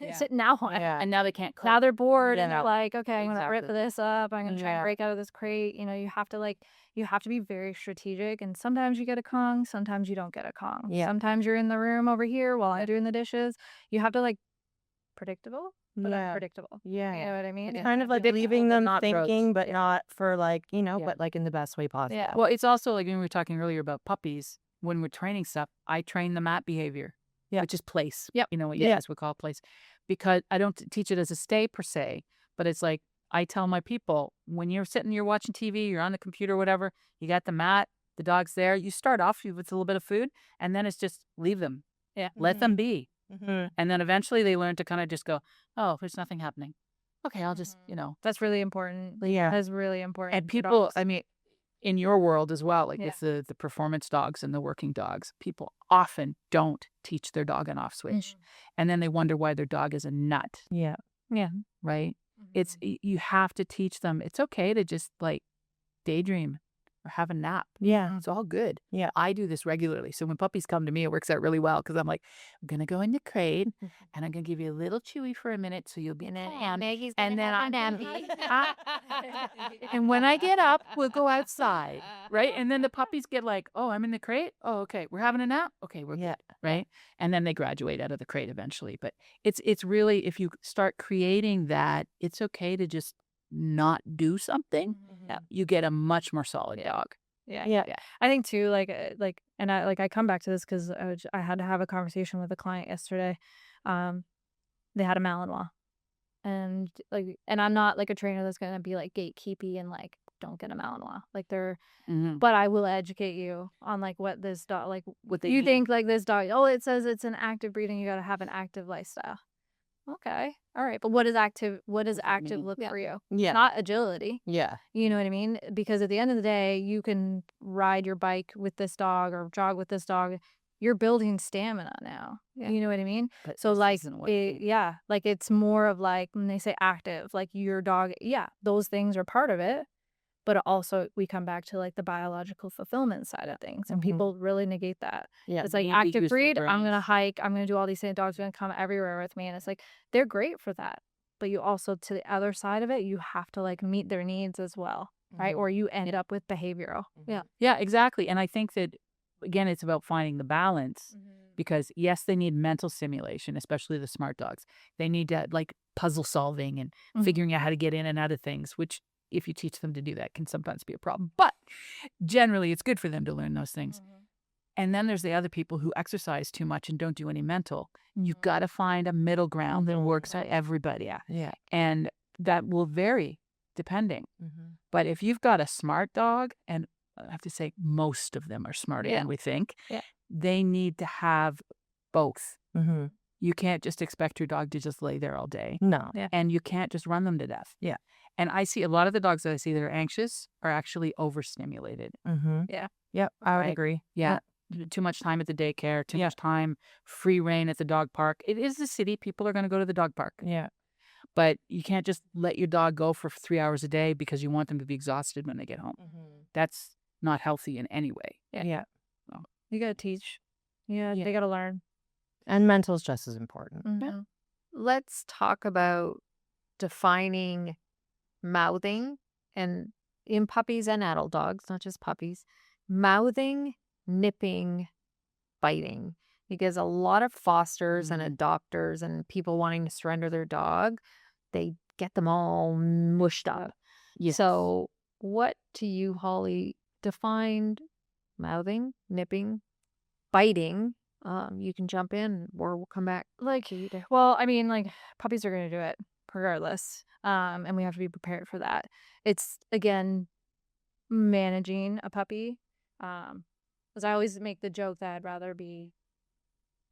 Yeah. Sit now on. Yeah. And now they can't cook. Now they're bored and Yeah. they're like, okay, I'm gonna rip Exactly. this up. I'm gonna try and Yeah. break out of this crate. You have to be very strategic. And sometimes you get a Kong, sometimes you don't get a Kong. Yeah. Sometimes you're in the room over here while I'm doing the dishes. You have to predictable, but Yeah. unpredictable. Yeah. You know what I mean? It's Yeah. kind of like Dip leaving but them not gross. thinking, but not for Yeah. but in the best way possible. Yeah. Well, it's also like when we were talking earlier about puppies, when we're training stuff, I train the mat behavior, Yeah. which is place. Yep. You know what you Yeah. guys would call place. Because I don't teach it as a stay per se, but it's like I tell my people, when you're sitting, you're watching TV, you're on the computer, whatever, you got the mat, the dog's there, you start off with a little bit of food, and then it's just leave them. Yeah. Let them be. Mhm. And then eventually they learn to kind of just go, oh, there's nothing happening. Okay, I'll just, That's really important. Yeah. That's really important. and for people, dogs. I mean, in your world as well, like Yeah. with the performance dogs and the working dogs, people often don't teach their dog an off switch. And then they wonder why their dog is a nut, Yeah. Yeah. right? Mm-hmm. You have to teach them it's okay to just like daydream or have a nap. Yeah. It's all good. Yeah. I do this regularly. So when puppies come to me, it works out really well because I'm like, I'm going to go in the crate and I'm going to give you a little chewy for a minute so you'll be calm. Maggie's And then I'm and when I get up, we'll go outside, right? And then the puppies get like, oh, I'm in the crate. Oh, okay. We're having a nap. Okay, we're Yeah. good, right? And then they graduate out of the crate eventually. But it's really, if you start creating that, it's okay to just not do something. You get a much more solid dog. Yeah. I think too, and I come back to this because I had to have a conversation with a client yesterday. They had a Malinois, and I'm not like a trainer that's gonna be like gatekeepy and like don't get a Malinois. Like but I will educate you on like what this dog What they you need. think like this dog. Oh, it says it's an active breed and you got to have an active lifestyle. Okay, all right, but what does active look for you? Yeah. Not agility. Yeah. You know what I mean? Because at the end of the day, you can ride your bike with this dog or jog with this dog. You're building stamina now. Yeah. You know what I mean? But So this like, isn't what you- like it's more of like when they say active, like your dog. Yeah, those things are part of it. But also we come back to like the biological fulfillment side of things, and people really negate that. Yeah. It's like Need to use active their breed. I'm gonna brains. hike. I'm gonna do all these things. Dogs are gonna come everywhere with me, and it's like they're great for that. But you also, to the other side of it, you have to like meet their needs as well, right? Or you end up with behavioral. Yeah, exactly. And I think that, again, it's about finding the balance because, yes, they need mental stimulation, especially the smart dogs. They need to like puzzle solving and figuring out how to get in and out of things, which if you teach them to do that can sometimes be a problem. But generally, it's good for them to learn those things. And then there's the other people who exercise too much and don't do any mental. You've got to find a middle ground that works for everybody. Yeah. And that will vary depending. But if you've got a smart dog, and I have to say most of them are smarter than we think, they need to have both. You can't just expect your dog to just lay there all day. No. And you can't just run them to death. Yeah. And I see a lot of the dogs that I see that are anxious are actually overstimulated. Yeah. Yep. I would Right. agree. Yeah. Too much time at the daycare, too much time, free reign at the dog park. It is the city. People are going to go to the dog park. Yeah. But you can't just let your dog go for 3 hours a day because you want them to be exhausted when they get home. That's not healthy in any way. Yeah. You gotta teach. Yeah, they gotta learn. And mental is just as important. Let's talk about defining mouthing, and in puppies and adult dogs, not just puppies, mouthing, nipping, biting. Because a lot of fosters and adopters and people wanting to surrender their dog, they get them all mushed up. Yes. So what do you, Holly, define mouthing, nipping, biting? You can jump in or we'll come back. Like, well, I mean, like puppies are gonna do it regardless, and we have to be prepared for that. It's again managing a puppy, because I always make the joke that I'd rather be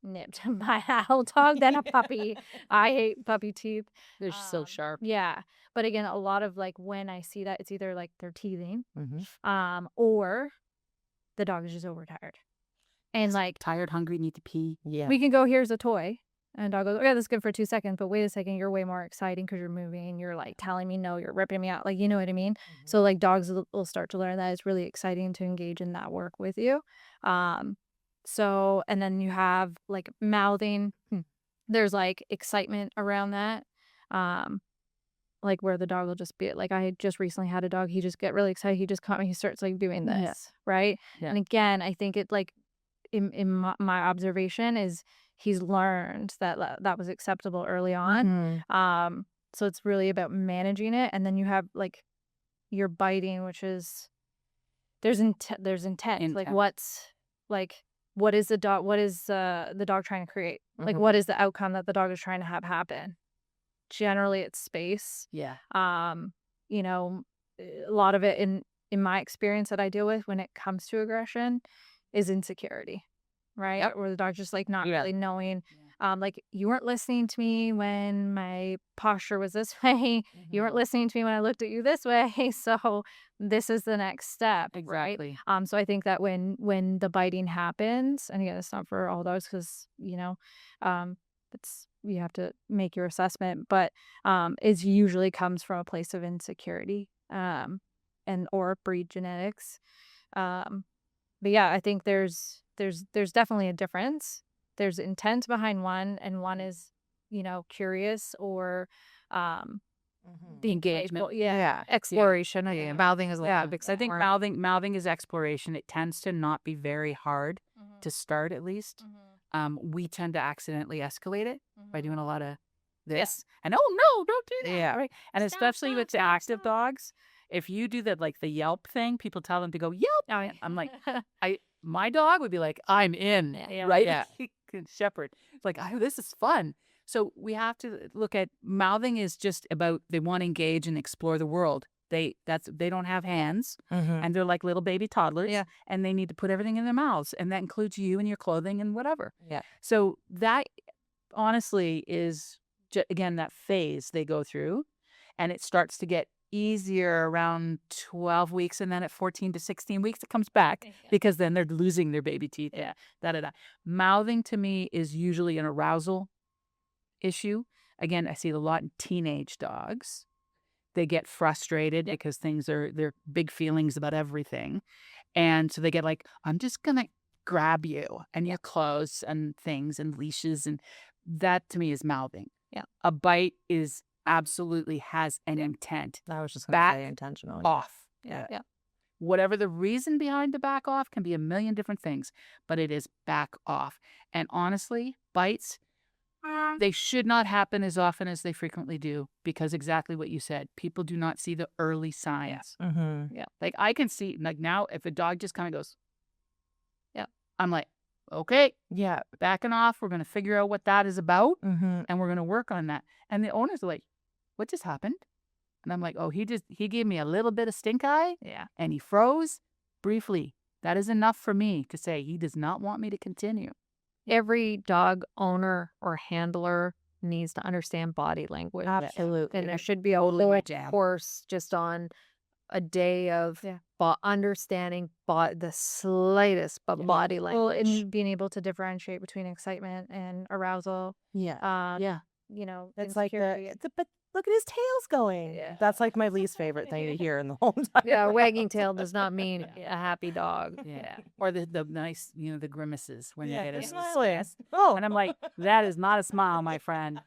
nipped by an adult dog than a puppy. I hate puppy teeth. They're so sharp. Yeah, but again, a lot of like when I see that, it's either like they're teething, Mm-hmm. or the dog is just overtired, and like Tired, hungry, need to pee. Yeah. we can go, here's a toy. And dog goes, okay, that's good for 2 seconds. But wait a second, you're way more exciting because you're moving. You're like telling me no, you're ripping me out. Like, you know what I mean? So like dogs will start to learn that it's really exciting to engage in that work with you. So, and then you have like mouthing. There's like excitement around that. Like where the dog will just be like, I just recently had a dog. He just get really excited. He just caught me. He starts like doing this. Yeah. Right. Yeah. And again, I think it like in my observation is he's learned that that was acceptable early on. So it's really about managing it. And then you have like your biting, which is there's intent. Like what is the dog trying to create? Like what is the outcome that the dog is trying to have happen? Generally it's space. Yeah. You know, a lot of it in my experience that I deal with when it comes to aggression is insecurity, right? Where the dog's just like not really knowing. like, you weren't listening to me when my posture was this way. You weren't listening to me when I looked at you this way. So this is the next step, right? Exactly. So I think that when the biting happens, and again, it's not for all dogs because, it's you have to make your assessment, but it usually comes from a place of insecurity, and or breed genetics. But yeah, I think there's definitely a difference. There's intent behind one, and one is, curious or The engagement. yeah, Exploration. Yeah. Mouthing is like Yeah, a big because I think word. mouthing is exploration. It tends to not be very hard to start, at least. We tend to accidentally escalate it by doing a lot of this. And oh no, don't do that. Yeah. Right. And Stop, especially stop, with the stop, active stop. dogs, if you do that, like the yelp thing, people tell them to go yelp. Oh, yeah. I'm like, my dog would be like, I'm in, Yeah. right? Yeah. Shepherd. It's like, oh, this is fun. So we have to look at mouthing is just about they want to engage and explore the world. They don't have hands and they're like little baby toddlers. Yeah. And they need to put everything in their mouths, and that includes you and your clothing and whatever. Yeah. So that honestly is again that phase they go through, and it starts to get easier around 12 weeks, and then at 14 to 16 weeks it comes back because then they're losing their baby teeth. Yeah. Mouthing to me is usually an arousal issue. Again, I see it a lot in teenage dogs. They get frustrated because they're big feelings about everything. And so they get like, I'm just going to grab you and your clothes and things and leashes. And that to me is mouthing. Yeah. A bite is absolutely has an intent. I was just going Back to say intentional. off. Yeah. Whatever the reason behind the back off can be a million different things, but it is back off. And honestly, bites, they should not happen as often as they frequently do, because exactly what you said, people do not see the early signs. Mm-hmm. Like I can see, like now, if a dog just kind of goes, yeah, I'm like, okay, Yeah. backing off. We're going to figure out what that is about, Mm-hmm. and we're going to work on that. And the owners are like, what just happened? And I'm like, oh, he gave me a little bit of stink eye, and he froze briefly. That is enough for me to say he does not want me to continue. Every dog owner or handler needs to understand body language. Absolutely. And there should be a whole course just on a day of understanding the slightest body Well, language. and being able to differentiate between excitement and arousal. Yeah. It's like insecurity. but look at his tail's going. Yeah. That's like my least favorite thing to hear in the whole time. Yeah, wagging tail does not mean a happy dog. Yeah. Or the nice, the grimaces when you get they're it. smiling. Oh. And I'm like, that is not a smile, my friend.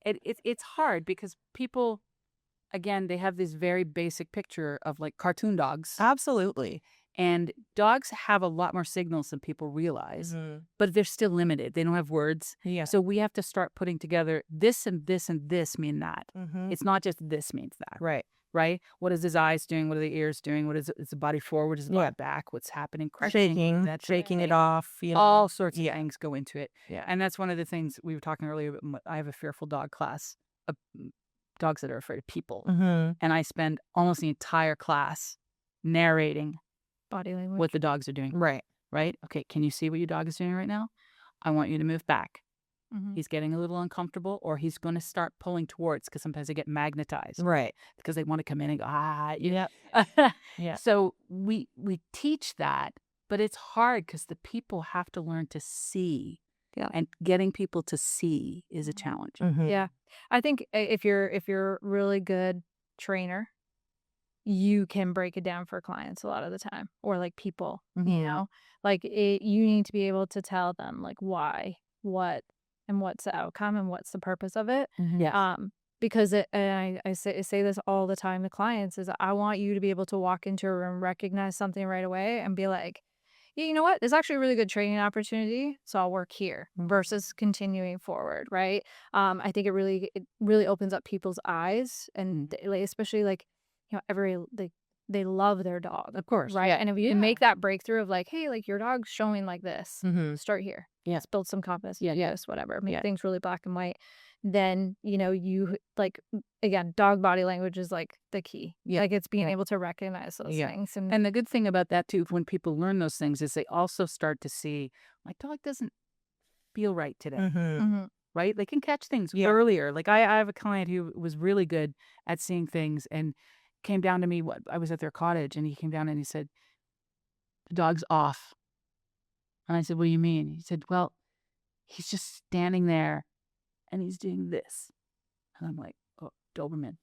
It's hard because people, again, they have this very basic picture of like cartoon dogs. Absolutely. And dogs have a lot more signals than people realize, but they're still limited. They don't have words. Yeah. So we have to start putting together this and this and this mean that. It's not just this means that. Right. Right? What is his eyes doing? What are the ears doing? What is the body forward? Is the body back? What's happening? Shaking it off. All sorts of things go into it. Yeah. And that's one of the things we were talking earlier. I have a fearful dog class of dogs that are afraid of people. And I spend almost the entire class narrating Body language. what the dogs are doing. Right. Right? Okay, can you see what your dog is doing right now? I want you to move back. He's getting a little uncomfortable, or he's going to start pulling towards, because sometimes they get magnetized. Right. Because they want to come in and go, Yeah. Yeah. So we teach that, but it's hard because the people have to learn to see. Yeah. And getting people to see is a challenge. Yeah. I think if you're a really good trainer, you can break it down for clients a lot of the time, or like people, like you need to be able to tell them like why, what, and what's the outcome and what's the purpose of it. Because and I say this all the time to clients, is I want you to be able to walk into a room, recognize something right away, and be like, yeah, you know what? There's actually a really good training opportunity, so I'll work here versus continuing forward, right? I think it really opens up people's eyes, and especially like, they love their dog, Of course. right? And if you make that breakthrough of like, hey, like your dog's showing like this, start here. Yeah. Let's build some confidence. Yes, whatever. Make Yeah. things really black and white. Then, you like, again, dog body language is like the key. Yeah. Like it's being able to recognize those things. And the good thing about that too, when people learn those things, is they also start to see, my dog doesn't feel right today. Mm-hmm. Right? They can catch things Yeah. earlier. Like I have a client who was really good at seeing things and came down to me. I was at their cottage and he came down and he said, the dog's off. And I said, what do you mean? He said, well, he's just standing there and he's doing this. And I'm like, oh, Doberman.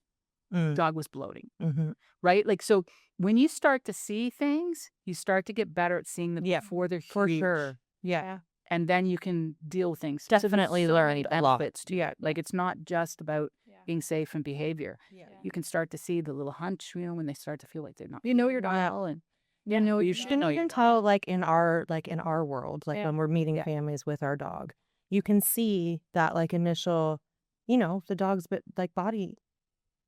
Mm. Dog was bloating. Mm-hmm. Right? Like, so when you start to see things, you start to get better at seeing them before they're For huge. sure. Yeah. And then you can deal with things. Definitely learning a lot. benefits to it. Like, it's not just about being safe and behavior. Yeah. You can start to see the little hunch, when they start to feel like they're not. You know your doing dog. well, and You know you your should You know can your even dog. tell, like in our world, like Yeah. when we're meeting Yeah. families with our dog, you can see that like initial, the dog's body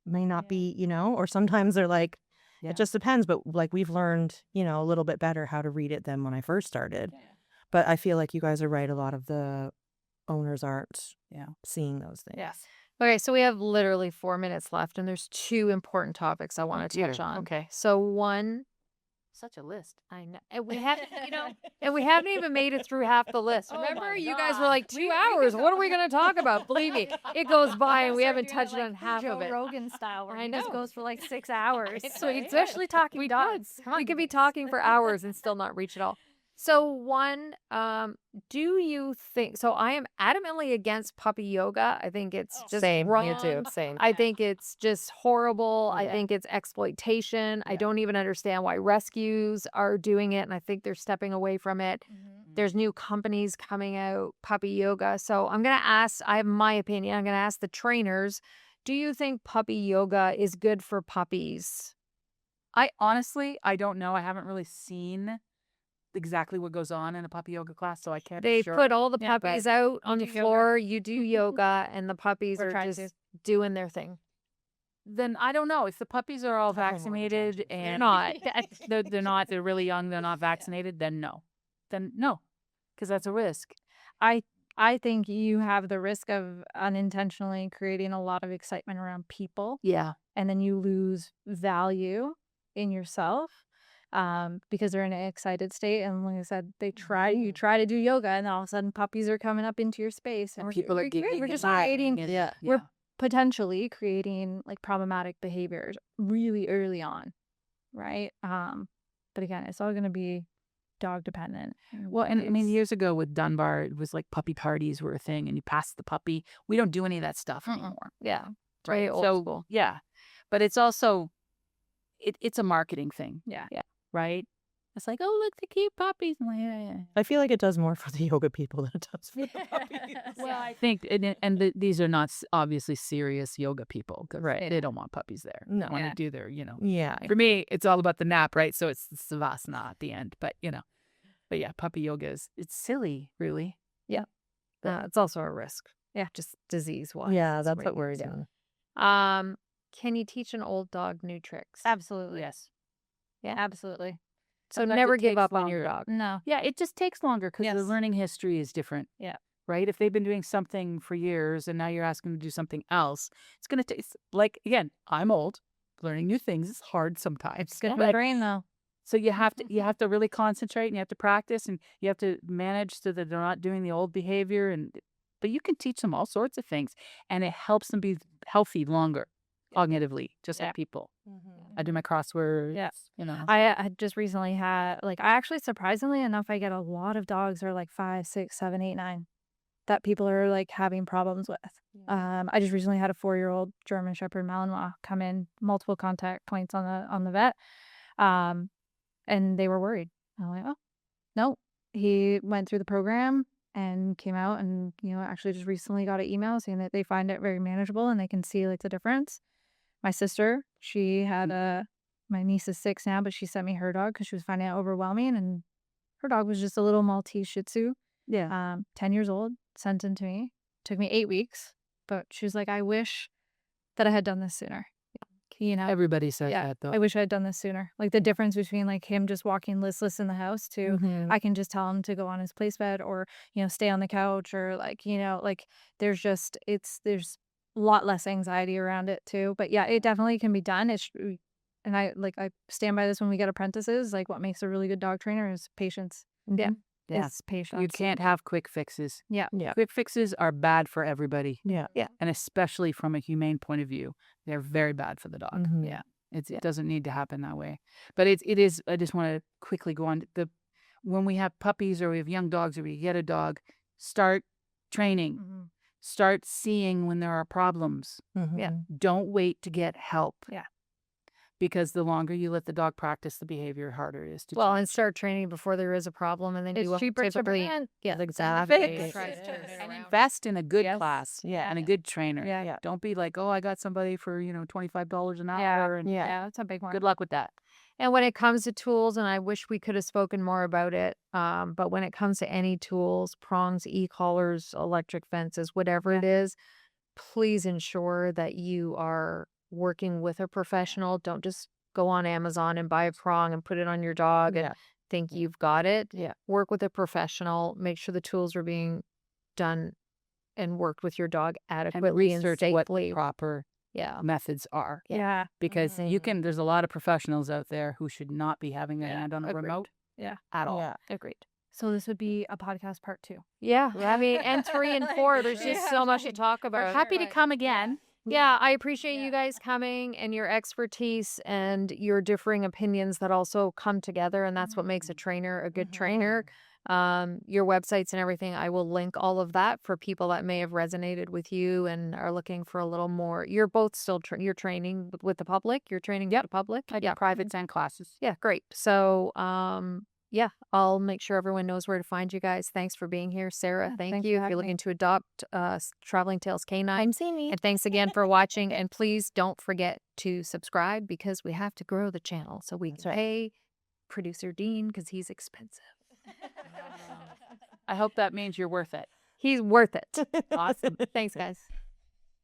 may not be, or sometimes they're like, Yeah. it just depends. But like we've learned, a little bit better how to read it than when I first started. But I feel like you guys are right. A lot of the owners aren't seeing those things. Yes. Okay, so we have literally 4 minutes left, and there's 2 important topics I want to touch on. Okay. So one, Such a list. I know, and we haven't, and we haven't even made it through half the list. Oh Remember, my you guys were God. like 2 hours. What are we going to talk about? Believe me, it goes by, and we haven't touched on half of it. Rogan style, where I he just know. goes for like 6 hours. Sweet, especially talking dogs. We could be talking for hours and still not reach it all. So one, do you think? So I am adamantly against puppy yoga. I think it's just Same. wrong. Me too. Same. I think it's just horrible. I Yeah. think it's exploitation. I Yeah. don't even understand why rescues are doing it, and I think they're stepping away from it. There's new companies coming out, puppy yoga. So I'm gonna ask. I have my opinion. I'm gonna ask the trainers. Do you think puppy yoga is good for puppies? I honestly, I don't know. I haven't really seen exactly what goes on in a puppy yoga class, so I can't be They sure. put all the Yeah, puppies out on the do yoga. floor. You do yoga, and the puppies Or are try just to. doing their thing. Then I don't know if the puppies are all I don't know what vaccinated attractions and not. they're not. They're really young. They're not vaccinated. Then no, because that's a risk. I think you have the risk of unintentionally creating a lot of excitement around people, Yeah. and then you lose value in yourself because they're in an excited state. And like I said, you try to do yoga, and all of a sudden puppies are coming up into your space, and People are we're giggling just and creating, laughing. Yeah. we're potentially creating like problematic behaviors really early on, right? But again, it's all going to be dog dependent. Well, and I mean, It's- years ago with Dunbar, it was like puppy parties were a thing, and you passed the puppy. We don't do any of that stuff anymore. Yeah, it's Right. very old So school. yeah, but it's also it's a marketing thing, yeah. right? It's like, oh, look, the cute puppies. I'm like, yeah. I feel like it does more for the yoga people than it does for the puppies. Well, I think, these are not obviously serious yoga people, 'cause Right. They don't want puppies there. No. They want Yeah. to do their, Yeah. For me, it's all about the nap, right? So it's the savasana at the end, but yeah, puppy yoga it's silly, really. It's also a risk. Yeah, just disease wise. Yeah, that's what worries Yeah. me. Can you teach an old dog new tricks? Absolutely. Yes. Yeah. Absolutely. So Sometimes never it give takes up on your longer. dog. No. Yeah, it just takes longer because the Yes. learning history is different. Yeah. Right? If they've been doing something for years and now you're asking them to do something else, it's going to take, like, again, I'm old. Learning new things is hard sometimes. It's good for But- the brain, though. So you have to really concentrate and you have to practice and you have to manage so that they're not doing the old behavior, but you can teach them all sorts of things and it helps them be healthy longer cognitively, just Yeah. like people. I do my crosswords. Yeah. I I just recently had, like, I actually, surprisingly enough, I get a lot of dogs that are like 5, 6, 7, 8, 9 that people are like having problems with. I just recently had a 4-year-old German Shepherd Malinois come in, multiple contact points on the vet, and they were worried. I'm like, oh, no. He went through the program and came out, and actually just recently got an email saying that they find it very manageable and they can see like the difference. My sister, she had my niece is 6 now, but she sent me her dog because she was finding it overwhelming, and her dog was just a little Maltese Shih Tzu. Yeah. 10 years old, sent him to me. Took me 8 weeks, but she was like, I wish that I had done this sooner. Everybody says Yeah, that though. I wish I had done this sooner. Like the difference between like him just walking listless in the house to Mhm. I can just tell him to go on his place bed or, stay on the couch or like, like there's there's a lot less anxiety around it too. But yeah, it definitely can be done. And I stand by this when we get apprentices. Like what makes a really good dog trainer is patience. Yeah. Yeah. is patience. You can't have quick fixes. Yeah. Yeah. Quick fixes are bad for everybody. Yeah. And especially from a humane point of view, they're very bad for the dog. Mhm. Yeah. It doesn't need to happen that way. But it is, I just want to quickly go on. When we have puppies or we have young dogs or we get a dog, start training. Mhm. Start seeing when there are problems. Yeah. Mhm. Don't wait to get help. Yeah. Because the longer you let the dog practice the behavior, harder it is to Well, change. and start training before there is a problem, and then It's you will cheaper to typically prevent. yeah Exactly. Fix. try to turn it And around. invest in a good Yes. class Yeah. and a good trainer. Yeah. Yeah. Don't be like, oh, I got somebody for, $25 an Yeah. hour. And Yeah. Yeah, that's a big one. good luck with that. And when it comes to tools, and I wish we could have spoken more about it, but when it comes to any tools, prongs, e-collars, electric fences, whatever it is, please ensure that you are working with a professional. Don't just go on Amazon and buy a prong and put it on your dog and Yeah. think you've got it. Yeah. Work with a professional. Make sure the tools are being done and worked with your dog And adequately and research what safely. proper Yeah. methods are. Yeah. Because there's a lot of professionals out there who should not be having their Yeah, hand on a agreed. remote Yeah. at all. Yeah. Agreed. So this would be a podcast part 2. Yeah. I mean, and 3 and 4, there's just Yeah. so much to talk We're about. happy to come again. Yeah, I appreciate you Yeah. guys coming and your expertise and your differing opinions that also come together. And that's what makes a trainer a good trainer. Your websites and everything, I will link all of that for people that may have resonated with you and are looking for a little more. You're both still you're training with the public. You're training with the public. I do privates and classes. Yeah, great. So, yeah, I'll make sure everyone knows where to find you guys. Thanks for being here, Sarah. Yeah, Thank thanks you. for If having you're me. looking to adopt Traveling Tales K9. I'm Sammy. And thanks again for watching. And please don't forget to subscribe because we have to grow the channel so we can pay producer Dean because he's expensive. I hope that means you're worth it. He's worth it. Awesome. Thanks, guys.